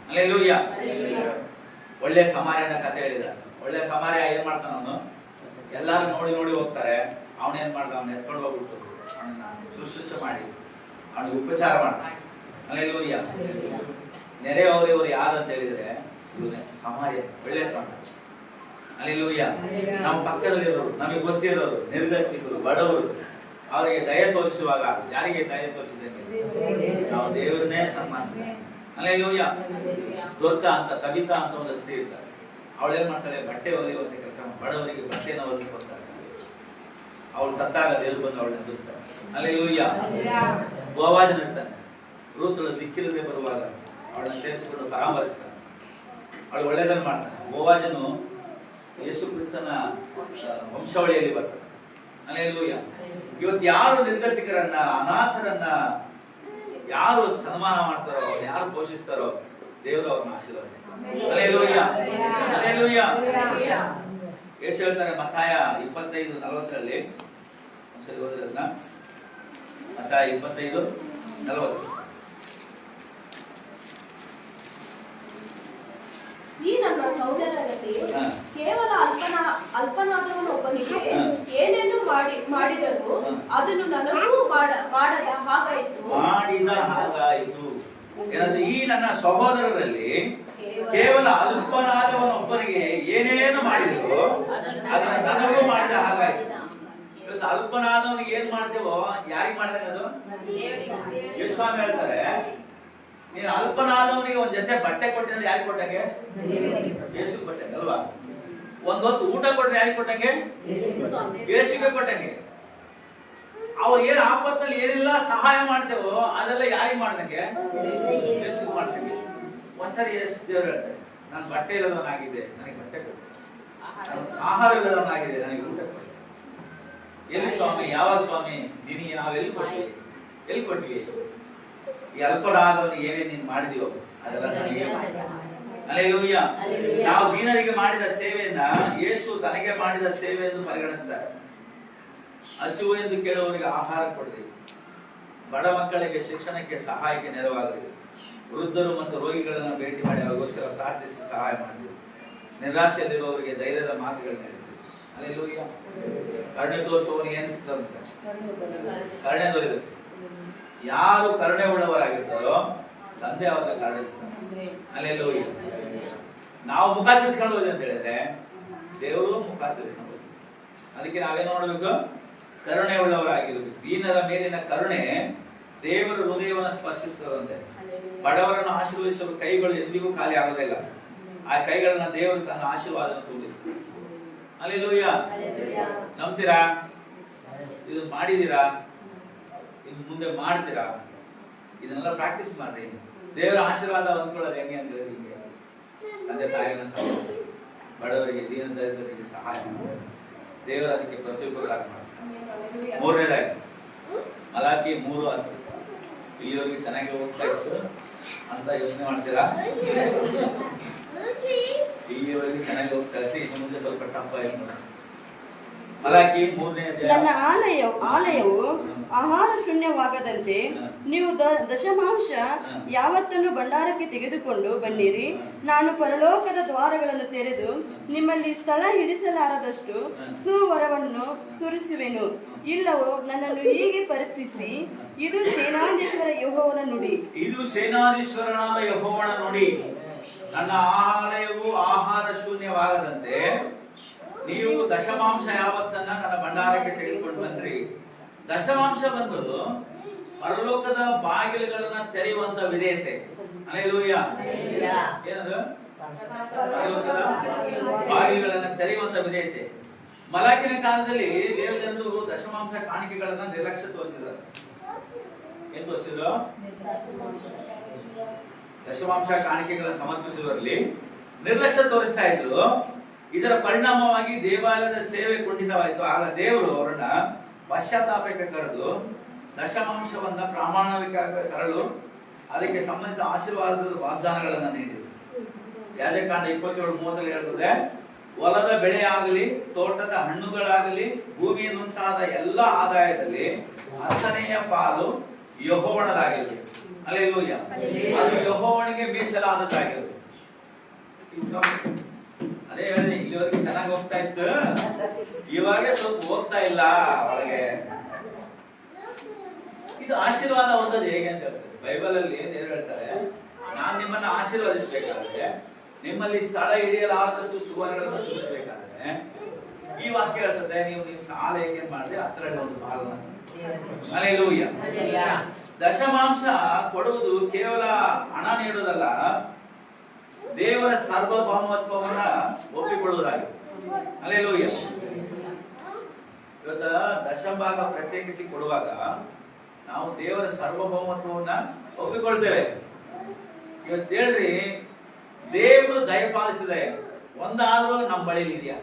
ಹಲ್ಲೆಲೂಯಾ. ಒಳ್ಳೆ ಸಮಾರ್ಯನ ಕಥೆ ಹೇಳಿದ. ಒಳ್ಳೆ ಸಮಾರ್ಯ ಏನ್ ಮಾಡ್ತಾನ, ಅವನು ಎಲ್ಲಾರು ನೋಡಿ ನೋಡಿ ಹೋಗ್ತಾರೆ, ಅವನೇನ್ ಮಾಡ್ದ, ಅವನ ಎತ್ಕೊಂಡು ಹೋಗ್ಬಿಟ್ಟು ಅವನನ್ನ ಶುಶ್ರೂಷೆ ಮಾಡಿ ಅವನಿಗೆ ಉಪಚಾರ ಮಾಡ್ತಾನೆ. ಹಲ್ಲೆಲೂಯಾ. ನೆರೆಹೊರೆಯವರು ಯಾರು ಅಂತ ಹೇಳಿದ್ರೆ ಇವನೇ ಸಮಾರ್ಯ, ಒಳ್ಳೆ ಸಮಾರ್ಯ. ಹಲ್ಲೆಲೂಯಾ. ನಮ್ಮ ಪಕ್ಕದಲ್ಲಿರೋರು, ನಮಗೆ ಗೊತ್ತಿರೋರು, ನಿರ್ಗತಿಕರು, ಬಡವರು, ಅವರಿಗೆ ದಯ ತೋರಿಸುವಾಗ ಯಾರಿಗೆ ದಯ ತೋರಿಸಿದ್ದೇನೆ? ನಾವು ದೇವರನ್ನೇ ಸನ್ಮಾನಿಸ್ತೇವೆ. ಹಲ್ಲೆಲೂಯಾ. ದೊಡ್ಡ ಅಂತ ಕವಿತಾ ಅಂತ ಒಂದು ಸ್ತ್ರೀ ಇರ್ತಾರೆ, ಅವಳೇನ್ ಮಾಡ್ತಾಳೆ, ಬಟ್ಟೆ ಹೊಲಿಯುವಂತ ಕೆಲಸ, ಬಡವರಿಗೆ ಬಟ್ಟೆನ ಹೊಲಿದು ಕೊಡ್ತಾರೆ. ಅವಳು ಸತ್ತಾಗ ದೇವರು ಬಂದು ಅವಳು ನೆನಪಿಸ್ತಾರೆ. ಹಲ್ಲೆಲೂಯಾ. ಬೋವಾಜನ ಇರ್ತಾನೆ, ರೂತಳು ದಿಕ್ಕಿಲ್ಲದೆ ಬರುವಾಗ ಅವಳನ್ನ ಸೇರಿಸಿಕೊಂಡು ಪರಾಮರಿಸ್ತಾನೆ, ಅವಳು ಒಳ್ಳೆದನ್ನು ಮಾಡ್ತಾನೆ. ಬೋವಾಜನು ಯೇಸು ಕ್ರಿಸ್ತನ ವಂಶಾವಳಿಯಲ್ಲಿ ಬರ್ತಾನೆ. ಹಲ್ಲೆಲೂಯಾ. ಇವತ್ತು ಯಾರು ನಿರ್ಗತಿಕರನ್ನ, ಅನಾಥರನ್ನ ಯಾರು ಸನ್ಮಾನ ಮಾಡ್ತಾರೋ, ಯಾರು ಪೋಷಿಸ್ತಾರೋ, ದೇವರು ಅವ್ರನ್ನ ಆಶೀರ್ವದಿಸ್ತಾರೆ. ಹಲ್ಲೆಲೂಯಾ. ಹಲ್ಲೆಲೂಯಾ. ಯೇಸು ಹೇಳ್ತಾರೆ ಮತ್ತಾಯ 25:40 ಒಂದ್ಸರಿ ಓದಿದ್ರೆ ಅದನ್ನ. ಮತ್ತಾಯ 25:40. ಈ ನನ್ನ ಸಹೋದರರಲ್ಲಿ ಕೇವಲ ಅಲ್ಪನಾದವನೊಬ್ಬನಿಗೆ ಏನೇನು ಮಾಡಿದರು ಅದನ್ನು ನನಗೂ ಮಾಡದ ಹಾಗಾಯಿತು. ಈ ನನ್ನ ಸಹೋದರರಲ್ಲಿ ಕೇವಲ ಅಲ್ಪನಾದವನೊಬ್ಬನಿಗೆ ಏನೇನು ಮಾಡಿದ್ರು ಅದನ್ನು ನನಗೂ ಮಾಡಿದ ಹಾಗಾಯಿತು. ಇವತ್ತು ಅಲ್ಪನಾದವನಿಗೆ ಏನ್ ಮಾಡ್ತೇವೋ ಯಾರಿಗೆ ಮಾಡಿದಾಗ ಅದು? ಯೇಸು ಸ್ವಾಮಿ ಹೇಳ್ತಾರೆ, ನೀನು ಅಲ್ಪನಾದವನಿಗೆ ಒಂದ್ ಜೊತೆ ಬಟ್ಟೆ ಕೊಟ್ಟಿದ್ರೆ ಯಾರಿಗೆ ಕೊಟ್ಟಂಗೆ? ಯೇಸು ಕೊಟ್ಟಂಗೆ ಅಲ್ವಾ? ಒಂದ್ ಹೊತ್ತು ಊಟ ಕೊಟ್ರೆ ಯಾರಿಗೆ ಕೊಟ್ಟಂಗೆ? ಯೇಸುಗೆ ಕೊಟ್ಟಂಗೆ. ಅವ್ರು ಏನ್ ಆಪತ್ತಲ್ಲಿ ಏನೆಲ್ಲ ಸಹಾಯ ಮಾಡ್ತೇವೋ ಅದೆಲ್ಲ ಯಾರಿಗೆ ಮಾಡ್ದಂಗೆ? ಯೇಸುಗೆ ಮಾಡ್ದಂಗೆ. ಒಂದ್ಸರಿ ಯೇಸು ದೇವರು ಹೇಳ್ತಾರೆ, ನಾನು ಬಟ್ಟೆ ಇಲ್ಲದವನಾಗಿದ್ದೆ, ನನಗೆ ಬಟ್ಟೆ ಕೊಟ್ಟೆ, ಆಹಾರ ಇಲ್ಲದವನಾಗಿದೆ, ನನಗೆ ಊಟ ಕೊಟ್ಟೆ. ಎಲ್ಲಿ ಸ್ವಾಮಿ? ಯಾವಾಗ ಸ್ವಾಮಿ? ನಿನಗೆ ನಾವೆಲ್ಲಿ ಕೊಟ್ವಿ? ಎಲ್ಲಿ ಕೊಟ್ವಿ? ಈ ಅಲ್ಪನಾದವನಿಗೆ ಏನೇ ನೀನು ಮಾಡಿದೀವೋ ಅದೆಲ್ಲ ನನಗೆ ಮಾಡಿ. ಹಲ್ಲೆಲೂಯಾ. ನಾವು ದೀನರಿಗೆ ಮಾಡಿದ ಸೇವೆಯನ್ನ ಯೇಸು ತನಗೆ ಮಾಡಿದ ಸೇವೆ ಎಂದು ಪರಿಗಣಿಸ್ತಾರೆ. ಹಸಿವು ಎಂದು ಕೇಳುವವರಿಗೆ ಆಹಾರ ಕೊಡ್ರಿ, ಬಡ ಮಕ್ಕಳಿಗೆ ಶಿಕ್ಷಣಕ್ಕೆ ಸಹಾಯಕ್ಕೆ ನೆರವಾಗ್ರಿ, ವೃದ್ಧರು ಮತ್ತು ರೋಗಿಗಳನ್ನು ಭೇಟಿ ಮಾಡಿ ಅವರಿಗೋಸ್ಕರ ಪ್ರಾರ್ಥಿಸಿ ಸಹಾಯ ಮಾಡಿ, ನಿರಾಶೆಯಲ್ಲಿರುವವರಿಗೆ ಧೈರ್ಯದ ಮಾತುಗಳನ್ನ ಹೇಳಿದ್ರಿ. ಹಲ್ಲೆಲೂಯಾ. ಕರುಣೆ ತೋರಿಸುವವನು ಏನ್ ಸಿಗ್ತದಂತೆ? ಕರುಣೆ ತೋರಿದ. ಯಾರು ಕರುಣೆ ಉಳ್ಳವರಾಗಿರ್ತಾರೋ ತಂದೆ ಅವ್ರನ್ನ ಕರುಣಿಸ್ತಾರೆ. ಹಲ್ಲೆಲೂಯಾ. ನಾವು ಮುಖ ತಿರ್ಸ್ಕೊಂಡು ಹೋದ್ವಿ ಅಂತ ಹೇಳಿದ್ರೆ ದೇವರು ಮುಖ ತಿರ್ಸ್ಕೊಂಡು ಹೋಗ್ತೀವಿ. ಅದಕ್ಕೆ ನಾವೇನ್ ನೋಡ್ಬೇಕು? ಕರುಣೆ ಉಳ್ಳವರಾಗಿರ್ಬೇಕು. ದೀನರ ಮೇಲಿನ ಕರುಣೆ ದೇವರ ಹೃದಯವನ್ನು ಸ್ಪರ್ಶಿಸ್ತದಂತೆ. ಬಡವರನ್ನು ಆಶೀರ್ವದಿಸುವ ಕೈಗಳು ಎಂದಿಗೂ ಖಾಲಿ ಆಗೋದಿಲ್ಲ. ಆ ಕೈಗಳನ್ನ ದೇವರು ತನ್ನ ಆಶೀರ್ವಾದ ತುಂಬಿಸ್ತಾರೆ. ಹಲ್ಲೆಲೂಯಾ. ನಂಬ್ತೀರಾ? ಇದು ಮಾಡಿದೀರಾ? ಇನ್ನು ಮುಂದೆ ಮಾಡ್ತೀರಾ? ಇದನ್ನೆಲ್ಲ ಪ್ರಾಕ್ಟೀಸ್ ಮಾಡ್ರಿ. ದೇವರ ಆಶೀರ್ವಾದ ಹೊಂದ್ಕೊಳ್ಳೋದು ಹೆಂಗೆ ಅಂದ್ರೆ ನಿಮಗೆ ತಂದೆ ತಾಯಿನ ಸಹಾಯ, ಬಡವರಿಗೆ ದೀನದರಿದ್ರರಿಗೆ ಸಹಾಯ ಮಾಡಿ, ದೇವರ ಅದಕ್ಕೆ ಪ್ರತ್ಯುಪಕಾರ ಮಾಡ್ತಾರೆ. ಮೂರನೇದಾಗಿ ಮಲಾಕಿ 3:10. ಇಲ್ಲಿವರೆಗೆ ಚೆನ್ನಾಗಿ ಹೋಗ್ತಾ ಇತ್ತು ಅಂತ ಯೋಚನೆ ಮಾಡ್ತೀರಾ? ಇಲ್ಲಿವರೆಗೆ ಚೆನ್ನಾಗಿ ಹೋಗ್ತಾ ಇತ್ತು, ಇನ್ನು ಮುಂದೆ ಸ್ವಲ್ಪ ಟಫ್ ಆಯ್ತು. ಮಲಾಕಿ 3ನೇ ನನ್ನ ಅಧ್ಯಾಯ. ಆಲಯವು ಆಹಾರ ಶೂನ್ಯವಾಗದಂತೆ ನೀವು ದಶಮಾಂಶ ಯಾವತ್ತನ್ನು ಭಂಡಾರಕ್ಕೆ ತೆಗೆದುಕೊಂಡು ಬನ್ನಿರಿ. ನಾನು ಪರಲೋಕದ ದ್ವಾರಗಳನ್ನು ತೆರೆದು ನಿಮ್ಮಲ್ಲಿ ಸ್ಥಳ ಹಿಡಿಸಲಾರದಷ್ಟು ಸುವರವನ್ನು ಸುರಿಸುವೆನು. ಇಲ್ಲವೋ ನನ್ನನ್ನು ಹೀಗೆ ಪರೀಕ್ಷಿಸಿ, ಇದು ಸೇನಾಧೀಶ್ವರ ಯೆಹೋವನ ನುಡಿ. ಇದು ಸೇನಾಧೀಶ್ವರನಾದ ಯೆಹೋವನ ನುಡಿ. ನನ್ನ ಆಲಯವು ಆಹಾರ ಶೂನ್ಯವಾಗದಂತೆ ನೀವು ದಶಮಾಂಶ ಯಾವತ್ತನ್ನ ನನ್ನ ಭಂಡಾರಕ್ಕೆ ತೆಗೆದುಕೊಂಡು ಬನ್ರಿ. ದಶಮಾಂಶ ಬಂದು ಪರಲೋಕದ ಬಾಗಿಲುಗಳನ್ನ ತೆರೆಯುವಂತ ವಿಧೇಯತೆ. ಹಲ್ಲೆಲೂಯಾ. ಏನದು? ಪರಲೋಕದ ಬಾಗಿಲುಗಳನ್ನ ತೆರೆಯುವಂತ ವಿಧೇಯತೆ. ಮಲಾಕಿನ ಕಾಲದಲ್ಲಿ ದೇವಜನರು ದಶಮಾಂಶ ಕಾಣಿಕೆಗಳನ್ನ ನಿರ್ಲಕ್ಷ್ಯ ತೋರಿಸಿದ್ರು. ಏನ್ ತೋರಿಸಿದ್ರು? ದಶಮಾಂಶ ಕಾಣಿಕೆಗಳನ್ನು ಸಮರ್ಪಿಸುವಲ್ಲಿ ನಿರ್ಲಕ್ಷ್ಯ ತೋರಿಸ್ತಾ ಇದ್ರು. ಇದರ ಪರಿಣಾಮವಾಗಿ ದೇವಾಲಯದ ಸೇವೆ ಕುಂಠಿತವಾಯಿತು. ಆಗ ದೇವರು ಅವರನ್ನ ಪಶ್ಚಾತ್ತಾಪಕ್ಕೆ ಕರೆದು ದಶಮಾಂಶವನ್ನ ಪ್ರಾಮಾಣಿಕವಾಗಿ ತರಲು ಅದಕ್ಕೆ ಸಂಬಂಧಿಸಿದ ಆಶೀರ್ವಾದದ ವಾಗ್ದಾನಗಳನ್ನು ನೀಡಿದರು. ಯಾಜಕಾಂಡ 27:30 ಹೇಳ್ತದೆ, ಹೊಲದ ಬೆಳೆ ಆಗಲಿ, ತೋಟದ ಹಣ್ಣುಗಳಾಗಲಿ, ಭೂಮಿಯನ್ನುಂಟಾದ ಎಲ್ಲ ಆದಾಯದಲ್ಲಿ 10ನೇ ಪಾಲು ಯೆಹೋವನದಾಗಿರಲಿ. ಹಲ್ಲೆಲೂಯಾ. ಅದು ಯೆಹೋವನಿಗೆ ಮೀಸಲಾದದ್ದಾಗಿರುತ್ತೆ. ಅದೇ ಹೇಳಿ, ಇಲ್ಲಿವರೆಗೆ ಚೆನ್ನಾಗಿ ಹೋಗ್ತಾ ಇತ್ತು, ಇವಾಗ ಸ್ವಲ್ಪ ಹೋಗ್ತಾ ಇಲ್ಲ ಒಳಗೆ. ಇದು ಆಶೀರ್ವಾದ ಹೊಂದೋದು ಹೇಗೆ ಅಂತ ಹೇಳ್ತಾರೆ ಬೈಬಲ್ ಅಲ್ಲಿ. ಏನು ಹೇಳ್ತಾರೆ? ನಾನು ನಿಮ್ಮನ್ನ ಆಶೀರ್ವದಿಸಬೇಕಾದ್ರೆ, ನಿಮ್ಮಲ್ಲಿ ಸ್ಥಳ ಹಿಡಿಯಲಾದಷ್ಟು ಸುವರ್ಣಗಳನ್ನು ಸುರಿಸಬೇಕಾದ್ರೆ, ಈ ವಾಕ್ಯ ಹೇಳ್ತದೆ, ನೀವು ನಿಮ್ಮ ಆಲಯಕ್ಕೆ ಏನ್ ಮಾಡಿದ್ರೆ 10ರಲ್ಲಿ ಒಂದು ಭಾಗವನ್ನು. ಹಲ್ಲೆಲೂಯಾ. ದಶಮಾಂಶ ಕೊಡುವುದು ಕೇವಲ ಹಣ ನೀಡುವುದಲ್ಲ, ದೇವರ ಸಾರ್ವಭೌಮತ್ವವನ್ನ ಒಪ್ಪಿಕೊಳ್ಳುವುದಾಗಿದೆ. ಹಲ್ಲೆಲೂಯಾ. ಇವತ್ತ ದಶಭಾಗ ಪ್ರತ್ಯೇಕಿಸಿ ಕೊಡುವಾಗ ನಾವು ದೇವರ ಸಾರ್ವಭೌಮತ್ವವನ್ನ ಒಪ್ಪಿಕೊಳ್ತೇವೆ. ಇವತ್ತು ಹೇಳ್ರಿ, ದೇವರು ದಯಪಾಲಿಸಿದೆ ಒಂದಾದ್ರೂ ನಮ್ಮ ಬಳಿಲಿ ಇದೆಯಾ?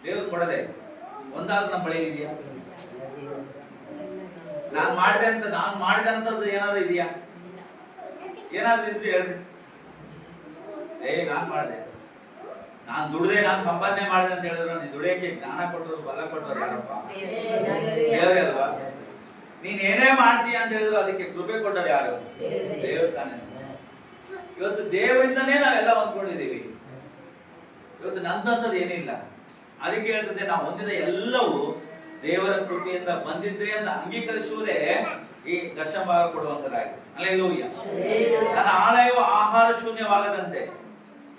ದೇವರು ಕೊಡದೆ ಒಂದಾದ್ರೂ ನಮ್ಮ ಬಳಿಲಿ ಇದೆಯಾ? ನಾನು ಮಾಡಿದೆ ಅಂತದ್ದು ಏನಾದ್ರು ಇದೆಯಾ? ಏನಾದ್ರು ಇದ್ರೆ ಹೇಳ್ರಿ. ನಾನ್ ಮಾಡಿದೆ, ನಾನ್ ದುಡ್ದೆ, ನಾನು ಸಂಪಾದನೆ ಮಾಡಿದೆ ಅಂತ ಹೇಳಿದ್ರು, ನೀನ್ ದುಡಿಯಕ್ಕೆ ಜ್ಞಾನ ಕೊಟ್ಟರು, ಬಲ ಕೊಟ್ಟರು ಯಾರಪ್ಪ? ದೇವರೇ ಅಲ್ವಾ? ನೀನ್ ಏನೇ ಮಾಡ್ತೀಯ ಅಂತ ಹೇಳಿದ್ರು ಅದಕ್ಕೆ ಕೃಪೆ ಕೊಟ್ಟರು ಯಾರು? ದೇವರು ತಾನೇ. ಇವತ್ತು ದೇವರಿಂದನೇ ನಾವೆಲ್ಲ ಹೊಂದ್ಕೊಂಡಿದ್ದೀವಿ. ಇವತ್ತು ನಂದಂತದ್ದು ಏನಿಲ್ಲ. ಅದಕ್ಕೆ ಹೇಳ್ತದೆ, ನಾವು ಹೊಂದಿದ ಎಲ್ಲವೂ ದೇವರ ಕೃಪೆಯಿಂದ ಬಂದಿದ್ದೆ ಅಂತ ಅಂಗೀಕರಿಸುವುದೇ ಈ ದಶಭಾಗ ಕೊಡುವಂತದ್ದಾಗಿದೆ. ಹಲ್ಲೆಲೂಯಾ. ನನ್ನ ಆಲಯವು ಆಹಾರ ಶೂನ್ಯವಾಗದಂತೆ.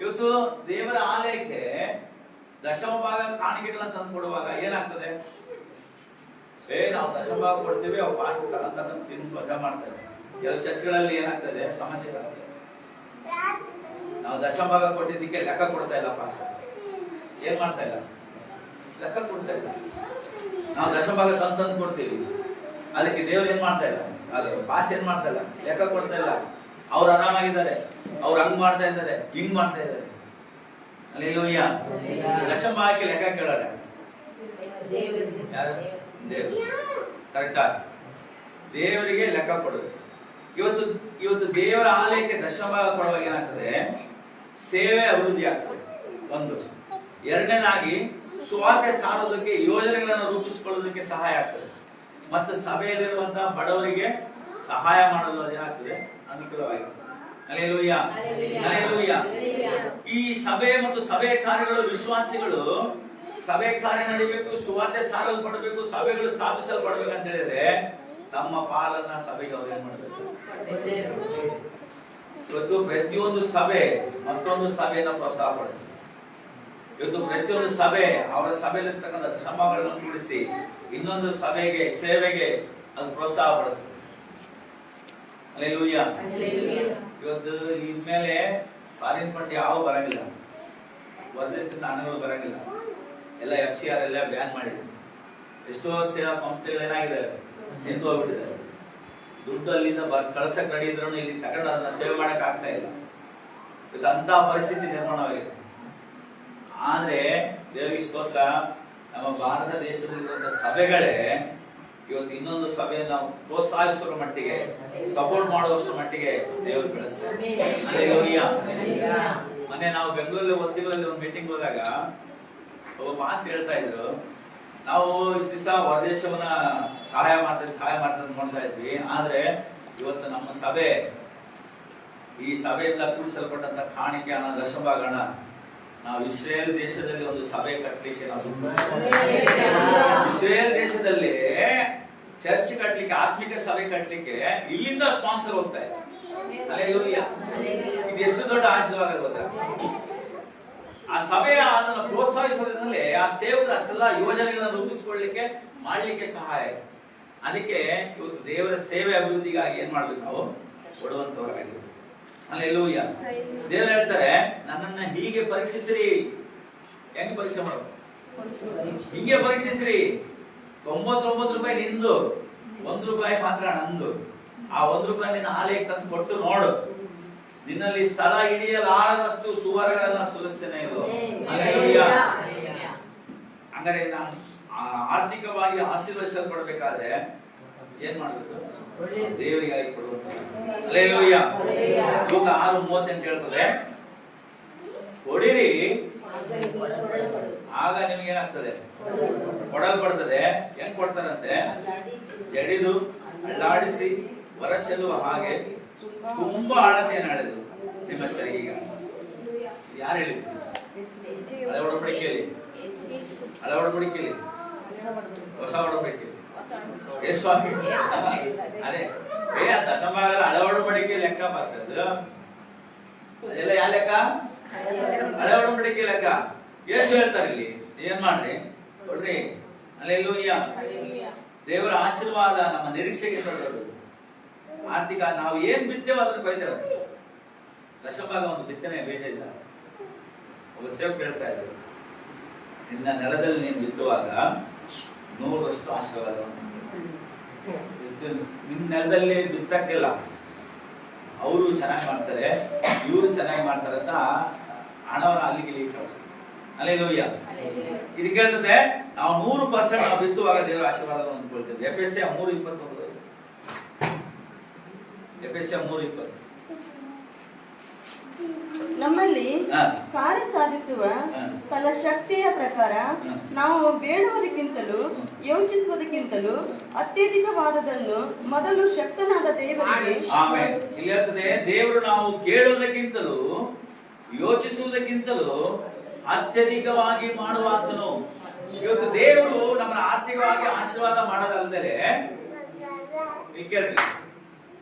ಇವತ್ತು ದೇವರ ಆಲಯಕ್ಕೆ ದಶಮಭಾಗ ಕಾಣಿಕೆಗಳನ್ನ ತಂದು ಕೊಡುವಾಗ ಏನಾಗ್ತದೆ? ನಾವು ದಶಮಭಾಗ ಕೊಡ್ತೀವಿ, ಅವು ಪಾಸ್ಟ್ ತಗೊಂಡು ತಿಂದು ಮಜಾ ಮಾಡ್ತೇವೆ. ಕೆಲವು ಚರ್ಚ್ಗಳಲ್ಲಿ ಏನಾಗ್ತದೆ? ಸಮಸ್ಯೆಗಳಾಗ್ತದೆ. ನಾವು ದಶಮಭಾಗ ಕೊಟ್ಟಿದ್ದಕ್ಕೆ ಲೆಕ್ಕ ಕೊಡ್ತಾ ಇಲ್ಲ. ಪಾಸ್ಟ್ ಏನ್ ಮಾಡ್ತಾ ಇಲ್ಲ? ಲೆಕ್ಕ ಕೊಡ್ತಾ ಇಲ್ಲ. ನಾವು ದಶಭಾಗ ತಂದು ಕೊಡ್ತೀವಿ, ಅದಕ್ಕೆ ದೇವ್ರು ಏನ್ ಮಾಡ್ತಾ ಇಲ್ಲ, ಅದು ಪಾಸ್ಟ್ ಏನ್ ಮಾಡ್ತಾ ಇಲ್ಲ, ಲೆಕ್ಕ ಕೊಡ್ತಾ ಇಲ್ಲ. ಅವ್ರು ಆರಾಮಾಗಿದ್ದಾರೆ, ಅವ್ರು ಹಂಗ್ ಮಾಡ್ತಾ ಇದ್ದಾರೆ, ಹಿಂಗ್ ಮಾಡ್ತಾ ಇದ್ದಾರೆ. ಹಲ್ಲೆಲೂಯಾ. ದಶಭಾಗಕ್ಕೆ ಲೆಕ್ಕ ಕೇಳಲ್ಲ ಯಾರು? ಕರೆಕ್ಟಾ? ದೇವರಿಗೆ ಲೆಕ್ಕ ಕೊಡೋದು. ಇವತ್ತು ದೇವರ ಆಲಯಕ್ಕೆ ದಶಭಾಗ ಕೊಡುವಾಗ ಏನಾಗ್ತದೆ? ಸೇವೆ ಅಭಿವೃದ್ಧಿ ಆಗ್ತದೆ. ಒಂದು. ಎರಡನೇದಾಗಿ ಸುವಾರ್ತೆ ಸಾರೋದಕ್ಕೆ ಯೋಜನೆಗಳನ್ನು ರೂಪಿಸಿಕೊಳ್ಳೋದಕ್ಕೆ ಸಹಾಯ ಆಗ್ತದೆ. ಮತ್ತು ಸಭೆಯಲ್ಲಿರುವಂತಹ ಬಡವರಿಗೆ ಸಹಾಯ ಮಾಡಲು ಏನಾಗ್ತದೆ? ಅನುಕೂಲವಾಗಿದೆ. ಹಲ್ಲೆಲೂಯಾ. ಹಲ್ಲೆಲೂಯಾ. ಈ ಸಭೆ ಮತ್ತು ಸಭೆಯ ಕಾರ್ಯಗಳು, ವಿಶ್ವಾಸಿಗಳು ಸಭೆ ಕಾರ್ಯ ನಡೀಬೇಕು, ಸುವಾರ್ತೆ ಸಾರಲ್ಪಡಬೇಕು, ಸಭೆಗಳು ಸ್ಥಾಪಿಸಲ್ಪಡಬೇಕು ಅಂತ ಹೇಳಿದ್ರೆ ತಮ್ಮ ಪಾಲನ್ನ ಸಭೆಗೆ ಅವ್ರು ಏನ್ ಮಾಡಬೇಕು? ಇವತ್ತು ಪ್ರತಿಯೊಂದು ಸಭೆ ಮತ್ತೊಂದು ಸಭೆಯನ್ನು ಪ್ರೋತ್ಸಾಹ ಪಡಿಸ್ತದೆ. ಇವತ್ತು ಪ್ರತಿಯೊಂದು ಸಭೆ ಅವರ ಸಭೆಯಲ್ಲಿರ್ತಕ್ಕಂಥ ಶ್ರಮಗಳನ್ನು ಕೂಡಿಸಿ ಇನ್ನೊಂದು ಸಭೆಗೆ, ಸೇವೆಗೆ ಅದು ಪ್ರೋತ್ಸಾಹ ಪಡಿಸ್ತದೆ. ಹಲ್ಲೆಲೂಯಾ. ಇವತ್ತು ಇನ್ಮೇಲೆ ಫಾರಿನ್ ಫಂಡ್ ಯಾವ ಬರಂಗಿಲ್ಲ, ಹೊರದೇಶದಿಂದ ಹಣಗಳು ಬರಂಗಿಲ್ಲ. ಎಲ್ಲ FCR ಎಲ್ಲ ಬ್ಯಾನ್ ಮಾಡಿದೆ. ಎಷ್ಟೋ ಸೇವಾ ಸಂಸ್ಥೆಗಳು ಏನಾಗಿದೆ? ಚೆಂದು ಹೋಗ್ಬಿಟ್ಟಿದ್ದಾರೆ. ದುಡ್ಡು ಅಲ್ಲಿಂದ ಕಳ್ಸಕ್ ನಡೀದ್ರು ಇಲ್ಲಿ ತಗೊಂಡು ಅದನ್ನ ಸೇವೆ ಮಾಡಕ್ ಆಗ್ತಾ ಇಲ್ಲ. ಇವತ್ತು ಅಂತ ಪರಿಸ್ಥಿತಿ ನಿರ್ಮಾಣವಾಗಿದೆ. ಆದ್ರೆ ದೇವರಿಗೆ ಸ್ತೋತ್ರ, ನಮ್ಮ ಭಾರತ ದೇಶದಲ್ಲಿರುವಂತಹ ಸಭೆಗಳೇ ಇವತ್ತು ಇನ್ನೊಂದು ಸಭೆಯನ್ನು ನಾವು ಪ್ರೋತ್ಸಾಹಿಸುವ ಮಟ್ಟಿಗೆ, ಸಪೋರ್ಟ್ ಮಾಡುವಷ್ಟು ಮಟ್ಟಿಗೆ ದೇವರು ಬೆಳೆಸ್ತಾರೆ. ಮೊನ್ನೆ ನಾವು ಬೆಂಗಳೂರಲ್ಲಿ ಒಂದು ಮೀಟಿಂಗ್ ಹೋದಾಗ ಒಬ್ಬ ಮಾಸ್ಟರ್ ಹೇಳ್ತಾ ಇದ್ರು, ನಾವು ಇಷ್ಟು ದಿವಸ ಹೊರದೇಶವನ್ನ ಸಹಾಯ ಮಾಡ್ತಾ ನೋಡ್ತಾ ಇದ್ವಿ. ಆದ್ರೆ ಇವತ್ತು ನಮ್ಮ ಸಭೆ, ಈ ಸಭೆಯಿಂದ ಕೂಡಿಸಲ್ಪಟ್ಟಂತ ಕಾಣಿಕೆ ಹಣ, ದಶಭಾಗಣ, ನಾವು ಇಸ್ರೇಲ್ ದೇಶದಲ್ಲಿ ಒಂದು ಸಭೆ ಕಟ್ಟಲಿಕ್ಕೆ, ಇಸ್ರೇಲ್ ದೇಶದಲ್ಲಿ ಚರ್ಚ್ ಕಟ್ಟಲಿಕ್ಕೆ, ಆತ್ಮಿಕ ಸಭೆ ಕಟ್ಟಲಿಕ್ಕೆ ಇಲ್ಲಿಂದ ಸ್ಪಾನ್ಸರ್ ಹೋಗ್ತಾ ಇದೆ. ಹಲ್ಲೆಲೂಯಾ. ಇದು ಎಷ್ಟು ದೊಡ್ಡ ಆಶೀರ್ವಾದ ಗೊತ್ತಾ? ಆ ಸಭೆಯ ಅದನ್ನು ಪ್ರೋತ್ಸಾಹಿಸೋದ್ರಲ್ಲಿ ಆ ಸೇವಕರು ಅಷ್ಟೆಲ್ಲ ಯೋಜನೆಗಳನ್ನು ರೂಪಿಸಿಕೊಳ್ಳಲಿಕ್ಕೆ ಮಾಡ್ಲಿಕ್ಕೆ ಸಹಾಯ. ಅದಕ್ಕೆ ಇವತ್ತು ದೇವರ ಸೇವೆ ಅಭಿವೃದ್ಧಿಗಾಗಿ ಏನ್ ಮಾಡ್ಬೇಕು, ನಾವು ಕೊಡುವಂತವರಾಗಿರ್ಬೇಕು. ಹಲ್ಲೆಲೂಯಾ. ದೇವರು ಹೇಳ್ತಾರೆ, ನನ್ನನ್ನ ಹೀಗೆ ಪರೀಕ್ಷಿಸ್ರಿ. ಹೆಂಗ್ ಪರೀಕ್ಷೆ ಮಾಡೋದು? ಹಿಂಗೆ ಪರೀಕ್ಷಿಸ್ರಿ. 99 ರೂಪಾಯಿ ನಿಂದು, 1 ರೂಪಾಯಿ ಮಾತ್ರ ನಂದು. ಆ 1 ರೂಪಾಯಿ ನಿನ್ನ ಹಾಲಿಗೆ ತಂದು ಕೊಟ್ಟು ನೋಡು, ನಿನ್ನಲ್ಲಿ ಸ್ಥಳ ಹಿಡಿಯಲಾರದಷ್ಟು ಸುವರ್ಣಗಳನ್ನ ಸುರಿಸ್ತೇನೆ. ಇದು ಹಂಗಾರೆ ನಾನು ಆರ್ಥಿಕವಾಗಿ ಆಶೀರ್ವದಿಸಲ್ಪಡಬೇಕಾದ್ರೆ ಏನ್ ಮಾಡ್ಬೇಕು? ದೇವರಿಗಾಗಿ ಕೊಡುವಂತ. ಹಲ್ಲೆಲೂಯಾ. ಲೂಕ 6:38 ಹೇಳ್ತದೆ, ಕೊಡಿರಿ ಆಗ ನಿಮ್ಗೆ ಏನಾಗ್ತದೆ? ಕೊಡಲ್ಪಡ್ತದೆ. ಹೆಂಗ್ ಕೊಡ್ತಾರಂತೆ? ಜಡಿದು ಅಳ್ಳಾಡಿಸಿ ಹೊರ ಚೆಲ್ಲುವ ಹಾಗೆ ತುಂಬಾ ಆಳತೆಯನ್ನು ಅಳೆದು ನಿಮ್ಮ ಸರಿಗೀಗ. ಯಾರು ಹೇಳಿದ್ರು? ಹಳೆ ಒಡಂಬಡಿಕೆಯಲ್ಲಿ, ಹಳೆ ಒಡಂಬಡಿಕೆಯಲ್ಲಿ, ಹೊಸ ಒಡಂಬಡಿಕೆಯಲ್ಲಿ ಸ್ವಾಮಿ ಅದೇ ದಶಭಾಗ ಹಳೆ ಒಡಂಬಡಿಕೆ ಲೆಕ್ಕ ಫಸ್ಟ್. ಅದೆಲ್ಲ ಯಾವ ಲೆಕ್ಕ? ಹಳೆ ಒಡಂಬಡಿಕೆ ಲೆಕ್ಕ. ಯೇಸು ಹೇಳ್ತಾರೆ ಇಲ್ಲಿ, ಏನ್ ಮಾಡ್ರಿ ಕೊಡ್ರಿ. ಹಲ್ಲೆಲೂಯಾ. ದೇವರ ಆಶೀರ್ವಾದ ನಮ್ಮ ನಿರೀಕ್ಷೆಗೆ ದೊಡ್ಡದು. ಆರ್ಥಿಕ ನಾವು ಏನ್ ಬಿತ್ತೇವೋ ಅದನ್ನ ಕೊಯ್ತೇವೆ. ದಶಭಾಗ ಒಂದು ಬಿತ್ತನೆ ಬೀಜ ಇಲ್ಲ. ಒಬ್ಬ ಸೇವಕ ಹೇಳ್ತಾ ಇದ್ರು, ನಿನ್ನ ನೆಲದಲ್ಲಿ ನೀನು ಬಿತ್ತುವಾಗ 100ರಷ್ಟು ಆಶೀರ್ವಾದ. ನಿನ್ನ ನೆಲದಲ್ಲಿ ಬಿತ್ತಕ್ಕಿಲ್ಲ, ಅವರು ಚೆನ್ನಾಗಿ ಮಾಡ್ತಾರೆ, ಇವರು ಚೆನ್ನಾಗಿ ಮಾಡ್ತಾರೆ ಅಂತ ಹಣವನ್ನ ಅಲ್ಲಿಗೆ ಕಳಿಸ್ತಾರೆ. ಹಲ್ಲೆಲೂಯಾ. ಇದು ಕೇಳ್ತದೆ, ನಾವು 100% ನಾವು ಬಿತ್ತುವಾಗ ದೇವರ ಆಶೀರ್ವಾದವನ್ನು ಹೊಂದ್ಕೊಳ್ತೇವೆ. ಎಫೆಸೀಯ 3:21. ಎಫೆಸೀಯ 3:20. ನಮ್ಮಲ್ಲಿ ಕಾರ್ಯ ಸಾಧಿಸುವ ತನ್ನ ಶಕ್ತಿಯ ಪ್ರಕಾರ ನಾವು ಬೇಡುವುದಕ್ಕಿಂತಲೂ ಯೋಚಿಸುವುದಕ್ಕಿಂತಲೂ ಅತ್ಯಧಿಕವಾದದನ್ನು ಮೊದಲು ಶಕ್ತನಾದ ದೇವರಿಗೆ. ಆಮೆನ್. ಇಲ್ಲಿ ಹೇಳ್ತದೆ, ದೇವರು ನಾವು ಕೇಳುವುದಕ್ಕಿಂತಲೂ ಯೋಚಿಸುವುದಕ್ಕಿಂತಲೂ ಅತ್ಯಧಿಕವಾಗಿ ಮಾಡುವಾತನು. ಇವತ್ತು ದೇವರು ನಮ್ಮನ್ನ ಆರ್ಥಿಕವಾಗಿ ಆಶೀರ್ವಾದ ಮಾಡೋದಲ್ಲದೆ, ಕೇಳ್ರಿ,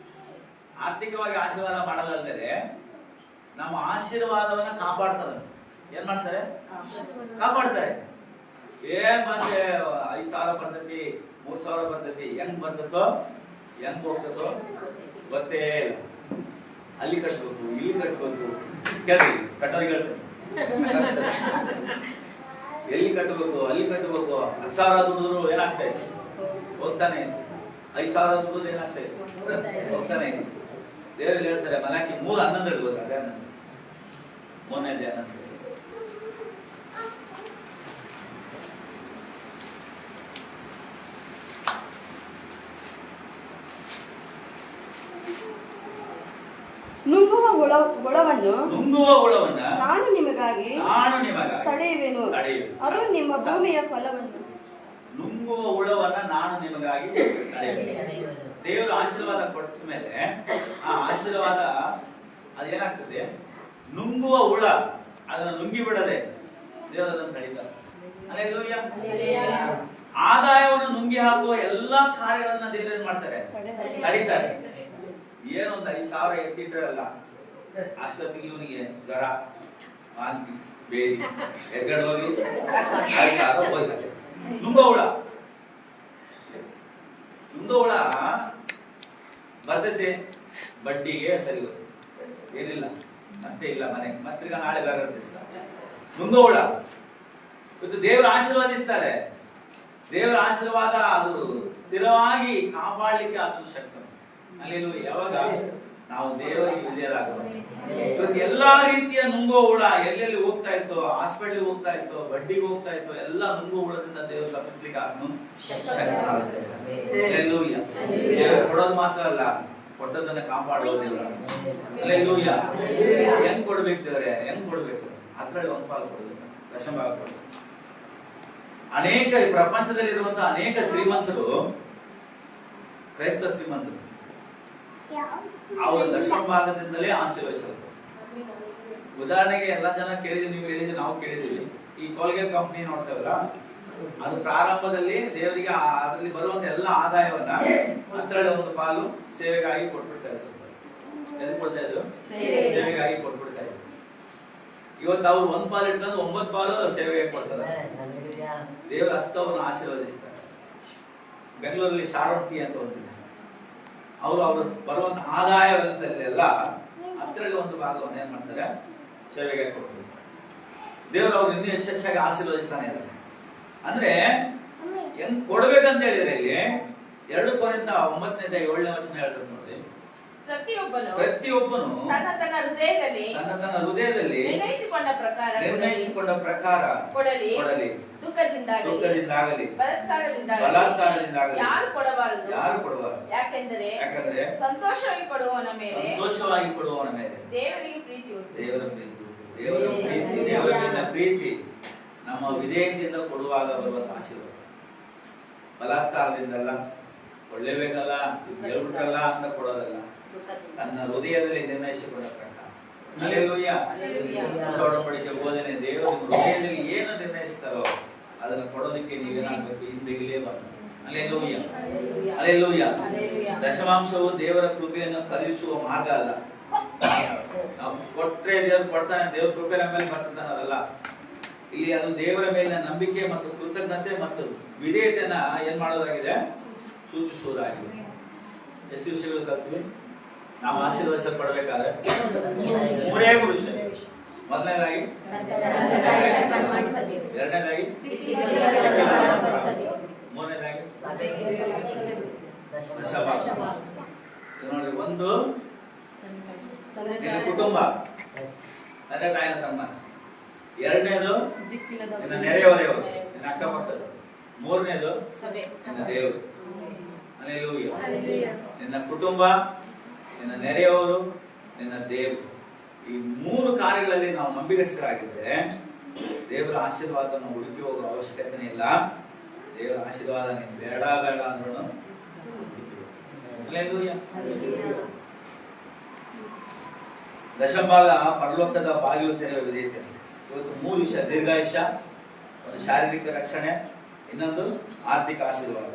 ಆರ್ಥಿಕವಾಗಿ ಆಶೀರ್ವಾದ ಮಾಡೋದಲ್ಲದೆ ನಮ್ಮ ಆಶೀರ್ವಾದವನ್ನ ಕಾಪಾಡ್ತಾರೆ. ಏನ್ ಮಾಡ್ತಾರೆ? ಕಾಪಾಡ್ತಾರೆ. ಏನ್ ಮತ್ತೆ 5,000 ಬರ್ತೈತಿ, 3,000 ಬರ್ತೈತಿ, ಹೆಂಗ್ ಬರ್ತದೋ ಹೆಂಗ್ ಹೋಗ್ತದೋ ಗೊತ್ತೇ ಇಲ್ಲ. ಅಲ್ಲಿ ಕಟ್ಬೇಕು, ಇಲ್ಲಿ ಕಟ್ಬೇಕು. ಕೇಳ್ರಿ, ಕಟ್ಟೋರಿಗೆ ಹೇಳ್ತಾರೆ, ಎಲ್ಲಿ ಕಟ್ಟಬೇಕು, ಅಲ್ಲಿ ಕಟ್ಟಬೇಕು. 10,000 ದುಡಿದ್ರು ಏನಾಗ್ತಾ ಇದೆ? ಹೋಗ್ತಾನೆ. 5,000 ದುಡಿದ್ರು ಏನಾಗ್ತಾ ಇದೆ? ಹೋಗ್ತಾನೆ. ದೇವರಲ್ಲಿ ಹೇಳ್ತಾರೆ, ಮಲಾಕಿ 3:11 ಹೇಳ್ಬೋದು. ಅದೇ 3ನೇ ಧ್ಯಾನ. ನುಂಗುವ ಹುಳವನ್ನು ನಾನು ನಿಮಗಾಗಿ ತಡೆಯುವೆನು, ಅದು ನಿಮ್ಮ ಭೂಮಿಯ ಫಲವನ್ನು. ನುಂಗುವ ಹುಳವನ್ನ ನಾನು ನಿಮಗಾಗಿ ತಡೆಯುವೆನು. ದೇವರು ಆಶೀರ್ವಾದ ಕೊಟ್ಟ ಮೇಲೆ ಆ ಆಶೀರ್ವಾದ ಅದೇನಾಗ್ತದೆ? ನುಂಗುವ ಹುಳ ಅದನ್ನು ನುಂಗಿ ಬಿಡದೆ ದೇವರು ಅದನ್ನು ತಡೀತಾರೆ. ಹಲ್ಲೆಲೂಯಾ. ಆದಾಯವನ್ನು ನುಂಗಿ ಹಾಕುವ ಎಲ್ಲಾ ಕಾರ್ಯಗಳನ್ನ ದೇವರು ಏನ್ ಮಾಡ್ತಾರೆ? ತಡೀತಾರೆ. ಏನೊಂದು 5,000 ಎತ್ತಿಟ್ಟರಲ್ಲ, ಅಷ್ಟೊತ್ತಿಗೆ ಇವನಿಗೆ ಜ್ವರ, ವಾಂತಿ, ಬೇದಿ, ಎರ್ಗಡೆ ಹೋಗಿ 5,000 ಹೋಯ್ತಾರೆ. ನುಂಗ ಹುಳ ಬರ್ತೈತೆ, ಬಡ್ಡಿಗೆ ಸರಿ ಗೊತ್ತು, ಏನಿಲ್ಲ, ಮತ್ತೆ ಇಲ್ಲ ಮನೆಗೆ, ಮತ್ತೀಗ ನಾಳೆ ಬರುತ್ತೆ. ನುಂಗ ಹುಳ. ಇವತ್ತು ದೇವರು ಆಶೀರ್ವಾದಿಸ್ತಾರೆ. ದೇವರ ಆಶೀರ್ವಾದ ಅದು ಸ್ಥಿರವಾಗಿ ಕಾಪಾಡಲಿಕ್ಕೆ ಆತನ ಶಕ್ತಿ. ಅಲ್ಲಿ ಯಾವಾಗ ನಾವು ದೇವರಿಗೆ ವಿಧೇಯರಾಗೋಣ. ಇವತ್ತು ಎಲ್ಲಾ ರೀತಿಯ ನುಂಗೋ ಹುಳ ಎಲ್ಲೆಲ್ಲಿ ಹೋಗ್ತಾ ಇತ್ತು, ಹಾಸ್ಪಿಟಲ್ ಹೋಗ್ತಾ ಇತ್ತು, ಬಡ್ಡಿಗೆ ಹೋಗ್ತಾ ಇತ್ತು, ಎಲ್ಲ ನುಂಗೋ ಹುಳದಿಂದ ದೇವರು ತಪ್ಪಿಸ್ಲಿಕ್ಕೆ ಆತನು ದೇವರು ಕೊಡೋದು ಮಾತ್ರ ಅಲ್ಲ, ಕೊಟ್ಟದನ್ನ ಕಾಪಾಡೋದು ದೇವರು. ಅಲ್ಲೆಲ್ಲೂಯ್ಯ. ಹೆಂಗ್ ಕೊಡ್ಬೇಕು ದೇವರೇ? ಹೆಂಗ್ ಕೊಡ್ಬೇಕು? ಅದ್ರಲ್ಲಿ 1 ಪಾಲು ಕೊಡ್ಬೇಕು, ದಶಭಾಗ ಕೊಡ್ಬೇಕು. ಅನೇಕ ಈ ಪ್ರಪಂಚದಲ್ಲಿರುವಂತಹ ಅನೇಕ ಶ್ರೀಮಂತರು ಕ್ರೈಸ್ತ ಶ್ರೀಮಂತರು ಅವರ ದಶಮ ಭಾಗದಿಂದಲೇ ಆಶೀರ್ವದಿಸಲ್ಪಟ್ಟರು. ಉದಾಹರಣೆಗೆ ಎಲ್ಲ ಜನ ಕೇಳಿದ್ವಿ, ನೀವು ಹೇಳಿದ್ವಿ, ನಾವು ಕೇಳಿದೀವಿ. ಈ ಕೋಲ್ಗೇಟ್ ಕಂಪನಿ ನೋಡ್ತೇವಲ್ಲ, ಅದು ಪ್ರಾರಂಭದಲ್ಲಿ ದೇವರಿಗೆ ಅದರಲ್ಲಿ ಬರುವಂತ ಎಲ್ಲ ಆದಾಯವನ್ನ 12 ಒಂದು ಪಾಲು ಸೇವೆಗಾಗಿ ಕೊಟ್ಬಿಡ್ತಾ ಇದ್ರು. ಎಲ್ಲಿ ಕೊಡ್ತಾ ಇದ್ರು? ಸೇವೆಗಾಗಿ ಕೊಟ್ಬಿಡ್ತಾ ಇದ್ರು. ಇವತ್ತು ಅವ್ರು 1 ಪಾಲು ಇಟ್ಕೊಂಡು 9 ಪಾಲು ಸೇವೆಗೆ ಕೊಡ್ತಾರೆ. ದೇವರು ಅಷ್ಟವನ್ನು ಆಶೀರ್ವದಿಸ್ತಾರೆ. ಬೆಂಗಳೂರಲ್ಲಿ ಶಾರೋಟಿ ಅಂತ ಒಂದು ಅವರು ಬರುವಂತ ಆದಾಯವೆಲ್ಲದಲ್ಲೆಲ್ಲ 10ರಲ್ಲಿ 1 ಭಾಗವನ್ನು ಏನ್ ಮಾಡ್ತಾರೆ? ಸೇವೆಗೆ ಕೊಡ್ತಾರೆ. ದೇವರು ಅವ್ರು ಇನ್ನೂ ಹೆಚ್ಚೆಚ್ಚಾಗಿ ಆಶೀರ್ವದಿಸ್ತಾನೆ ಇದ್ದಾರೆ. ಅಂದ್ರೆ ಹೆಂಗ್ ಕೊಡ್ಬೇಕಂತ ಹೇಳಿದ್ರೆ ಇಲ್ಲಿ 2 ಕೊರಿಂಥ 9ನೇ 7ನೇ ವಚನ ಹೇಳ್ತಾರೆ ನೋಡಿ. ಪ್ರತಿಯೊಬ್ಬನು ತನ್ನ ಹೃದಯದಲ್ಲಿ ನಿರ್ಣಯಿಸಿಕೊಂಡ ಪ್ರಕಾರ ಕೊಡಲಿ, ದುಃಖದಿಂದಾಗಲಿ ಬಲಾತ್ಕಾರದಿಂದಾಗಲಿ ಯಾರು ಕೊಡಬಾರದು. ಯಾಕೆಂದರೆ ಸಂತೋಷವಾಗಿ ಕೊಡುವವನ ಮೇಲೆ ದೇವರಿಗೆ ಪ್ರೀತಿ ಉಂಟು. ದೇವರ ಪ್ರೀತಿ ನಮ್ಮ ವಿಧೇಯತೆಯಿಂದ ಕೊಡುವಾಗ ಬರುವಂತ ಆಶೀರ್ವಾದ. ಬಲಾತ್ಕಾರದಿಂದಲ್ಲ, ಒಳ್ಳೆಬೇಕಲ್ಲ, ಹೇಳ್ಬಿಟ್ಟಲ್ಲ ಅಂತ ಕೊಡೋದಲ್ಲ, ತನ್ನ ಹೃದಯದಲ್ಲಿ ನಿರ್ಣಯಿಸಿಕೊಂಡ ಪ್ರಕಾರ. ಹಲ್ಲೆಲೂಯಾ. ಒಡಂಬಡಿಕೆ ಬೋಧನೆ ದೇವರು ಹೃದಯದಲ್ಲಿ ಏನು ನಿರ್ಣಯಿಸ್ತಾರೋ ಅದನ್ನು ಕೊಡೋದಕ್ಕೆ ನೀವೇನಾಗಬೇಕು? ಹಿಂದೆಗಿಲೇ ಬರಬೇಕು. Hallelujah, hallelujah. ದಶಮಾಂಶವು ದೇವರ ಕೃಪೆಯನ್ನು ಕಲಿಸುವ ಮಾರ್ಗ ಅಲ್ಲ. ನಾವು ಕೊಟ್ರೆ ದೇವ್ರು ಕೊಡ್ತಾನೆ, ದೇವ್ರ ಕೃಪೆ ನಮ್ಮ ಮೇಲೆ ಬರ್ತದಾನ ಅದಲ್ಲ. ಇಲ್ಲಿ ಅದು ದೇವರ ಮೇಲಿನ ನಂಬಿಕೆ ಮತ್ತು ಕೃತಜ್ಞತೆ ಮತ್ತು ವಿಧೇಯತೆಯನ್ನ ಏನ್ ಮಾಡೋದಾಗಿದೆ? ಸೂಚಿಸುವುದಾಗಿದೆ. ಎಷ್ಟು ವಿಷಯಗಳು ಕಲ್ತೀವಿ ನಾವು ಆಶೀರ್ವದಿಸಲ್ಪಡಬೇಕಾದ್ರೆ? 3 ವಿಷಯ. ಮೊದಲನೇದಾಗಿ, ಎರಡನೇದಾಗಿ, ಮೂರನೇದಾಗಿ ದಶಭಾಗ. ನೋಡಿ, 1 ನಿನ್ನ ಕುಟುಂಬ, ತಂದೆ ತಾಯಿನ ಸನ್ಮಾನ. 2ನೇದು ನಿನ್ನ ನೆರೆಹೊರೆಯವರು, ನಿನ್ನ ಅಕ್ಕಪಕ್ಕದ. 3ನೇದು ನಿನ್ನ ದೇವರು. ಹಲ್ಲೆಲೂಯಾ. ನಿನ್ನ ಕುಟುಂಬ, ನಿನ್ನ ನೆರೆಯವರು, ನಿನ್ನ ದೇವರು. ಈ 3 ಕಾರ್ಯಗಳಲ್ಲಿ ನಾವು ನಂಬಿಕಸ್ಥರಾಗಿದ್ರೆ ದೇವರ ಆಶೀರ್ವಾದವನ್ನು ಹುಡುಕಿ ಹೋಗುವ ಅವಶ್ಯಕತೆ ಇಲ್ಲ. ದೇವರ ಆಶೀರ್ವಾದ ನೀನು ಬೇಡ ಅಂದ್ರೂ ದಶಭಾಗ ಪರಲೋಕದ ಬಾಗಿಲು ತೆರೆಯುವ ವಿಧೇಯತೆ. ಇವತ್ತು 3 ವಿಷಯ: ದೀರ್ಘಾಯುಷ್ಯ, ಒಂದು ಶಾರೀರಿಕ ರಕ್ಷಣೆ, ಇನ್ನೊಂದು ಆರ್ಥಿಕ ಆಶೀರ್ವಾದ.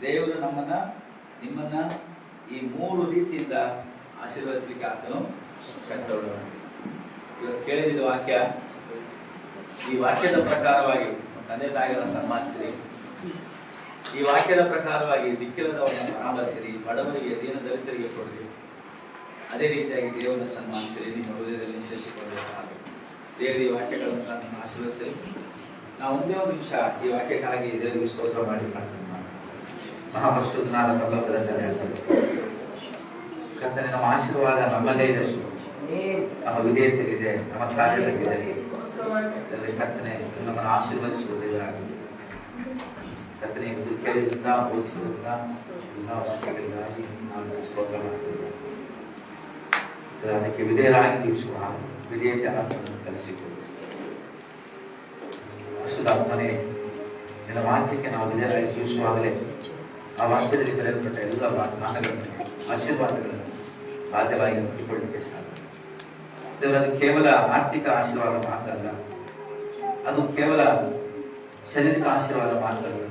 ದೇವರು ನಿಮ್ಮನ್ನ ಈ 3 ರೀತಿಯಿಂದ ಆಶೀರ್ವದಿಸಲಿಕ್ಕೆ ಆತನು ಶಕ್ತವುಳ್ಳವನು. ಇವತ್ತು ಕೇಳಿದ ವಾಕ್ಯ, ಈ ವಾಕ್ಯದ ಪ್ರಕಾರವಾಗಿ ತಂದೆ ತಾಯಿಗಳನ್ನು ಸನ್ಮಾನಿಸಿರಿ. ಈ ವಾಕ್ಯದ ಪ್ರಕಾರವಾಗಿ ದಿಕ್ಕಿಲ್ಲದವರನ್ನು ಪರಾಮರ್ಶಿಸಿರಿ. ಬಡವರಿಗೆ, ದೀನ ದಲಿತರಿಗೆ ಕೊಡಿರಿ. ಅದೇ ರೀತಿಯಾಗಿ ದೇವರನ್ನು ಸನ್ಮಾನಿಸಿರಿ. ನಿಮ್ಮ ಹೃದಯದಲ್ಲಿ ವಿಶೇಷಿಕೊಳ್ಳಬೇಕಾಗುತ್ತೆ. ದೇವರ ಈ ವಾಕ್ಯಗಳನ್ನು ನಮ್ಮನ್ನು ಆಶೀರ್ವದಿಸಿರಿ. ನಾವು ಒಂದೇ ಒಂದು ನಿಮಿಷ ಈ ವಾಕ್ಯಕ್ಕಾಗಿ ದೇವರಿಗೆ ಸ್ತೋತ್ರ ಮಾಡಿ ಪ್ರಾರ್ಥನೆ ಮಾಡೋಣ. ಮಹಾಪರಿಶುದ್ಧನಾದ ಪರಲೋಕದ ತಂದೆ, ಕರ್ತನೇ, ನಮ್ಮ ಆಶೀರ್ವಾದ ನಮ್ಮಲ್ಲೇ ಇದೆ. ನಮ್ಮ ವಿಧೇಯತೆಗಿದೆ, ನಮ್ಮ ಕಾರ್ಯದಲ್ಲಿದೆ. ಕರ್ತನೇ, ನಮ್ಮನ್ನು ಆಶೀರ್ವದಿಸುವುದಿಲ್ಲಾಗಿದೆ. ಕರ್ತನೇ, ಇದು ಕೇಳಿದ್ರಿಂದ, ಬೋಧಿಸಿದ್ರಿಂದ ಎಲ್ಲ ವಾಕ್ಯಗಳಿಗಾಗಿ ನಾವು ಸ್ತೋತ್ರ ಮಾಡ್ತೀವಿ. ಅದಕ್ಕೆ ವಿಧೇಯರಾಗಿ ಜೀವಿಸುವ ವಿಧೇಯತೆ ಆತ್ಮವನ್ನು ಕಲಿಸಿಕೊಡು. ಅಷ್ಟುದಾತ್ಮನೆ, ನಿನ್ನ ವಾಕ್ಯಕ್ಕೆ ನಾವು ವಿಧೇಯರಾಗಿ ಜೀವಿಸುವಾಗಲೇ ಆ ವಾಕ್ಯದಲ್ಲಿ ಬರೆಯಲ್ಪಟ್ಟ ಎಲ್ಲ ವಾಗ್ದಾನಗಳನ್ನು, ಆಶೀರ್ವಾದಗಳನ್ನು ಬಾಧ್ಯವಾಗಿ ಹೊಂದಿಕೊಳ್ಳಲಿಕ್ಕೆ ಸಾಧ್ಯ. ಅದು ಕೇವಲ ಆರ್ಥಿಕ ಆಶೀರ್ವಾದ ಮಾತ್ರ ಅಲ್ಲ, ಅದು ಕೇವಲ ಶಾರೀರಿಕ ಆಶೀರ್ವಾದ ಮಾತ್ರ ಅಲ್ಲ,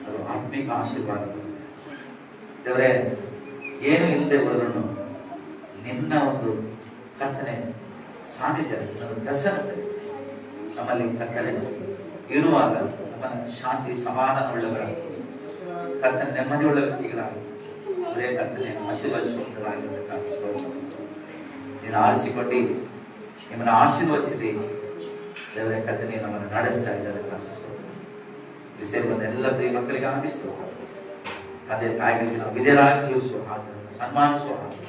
ಅದು ಆತ್ಮಿಕ ಆಶೀರ್ವಾದ. ದೇವರೇ, ಏನು ಇಲ್ಲದೆ ಹೋದ್ರೂ ನಿನ್ನ ಒಂದು ಕರ್ತನೆ ಸಾನ್ನಿಧ್ಯ, ಪ್ರಸನ್ನತೆ ನಮ್ಮಲ್ಲಿ ಕರ್ತನೆ ಇರುವಾಗ ನಮ್ಮನ್ನು ಶಾಂತಿ ಸಮಾಧಾನವುಳ್ಳವರ ಕರ್ತನೆ, ನೆಮ್ಮದಿಯುಳ್ಳ ವ್ಯಕ್ತಿಗಳಾಗಿ ಅದೇ ಕರ್ತನೆ ಆಶೀರ್ವದಿಸುವಂತರಾಗಿರಬೇಕಾಗಿ ನೀನು ಆರಿಸಿಕೊಂಡು ನಿಮ್ಮನ್ನು ಆಶೀರ್ವದಿಸಿದೆ. ದೇವರೇ ಕರ್ತನೆ, ನಮ್ಮನ್ನು ನಡೆಸ್ತಾ ಇದ್ದಾರೆ. ಇಲ್ಲಿ ಸೇರಿ ಬಂದ ಎಲ್ಲ ಪ್ರಿಯ ಮಕ್ಕಳಿಗೆ ಆನಂದಿಸ್ತೇವೆ. ತಂದೆ ತಾಯಿಗಳಿಗೆ ನಾವು ವಿಧೇಯರಾಗಿ ಜೀವಿಸುವ ಹಾಗೆ, ಸನ್ಮಾನಿಸುವ ಹಾಗೆ,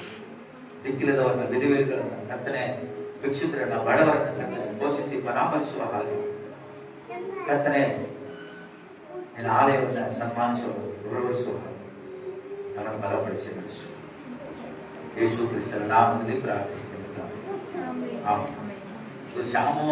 ದಿಕ್ಕಿಲ್ಲದವರನ್ನ, ವಿಧವೆಗಳನ್ನ ಕರ್ತನೆ, ಭಿಕ್ಷುಕರನ್ನ, ಬಡವರನ್ನ ಕರ್ತನೆ ಪೋಷಿಸಿ ಪರಾಮರಿಸುವ ಹಾಗೆ ಕರ್ತನೆ ನಿನ್ನ ಆಲಯವನ್ನು ಸನ್ಮಾನಿಸುವ, ಗೌರವಿಸುವ ಹಾಗೆ ನಮ್ಮನ್ನು ಬಲಪಡಿಸಿ ನಡೆಸು. ಯೇಸು ಕ್ರಿಸ್ತನ ನಾಮದಲ್ಲಿ ಪ್ರಾರ್ಥಿಸಿದ್ದೇವೆ. ಶ್ಯಾಮು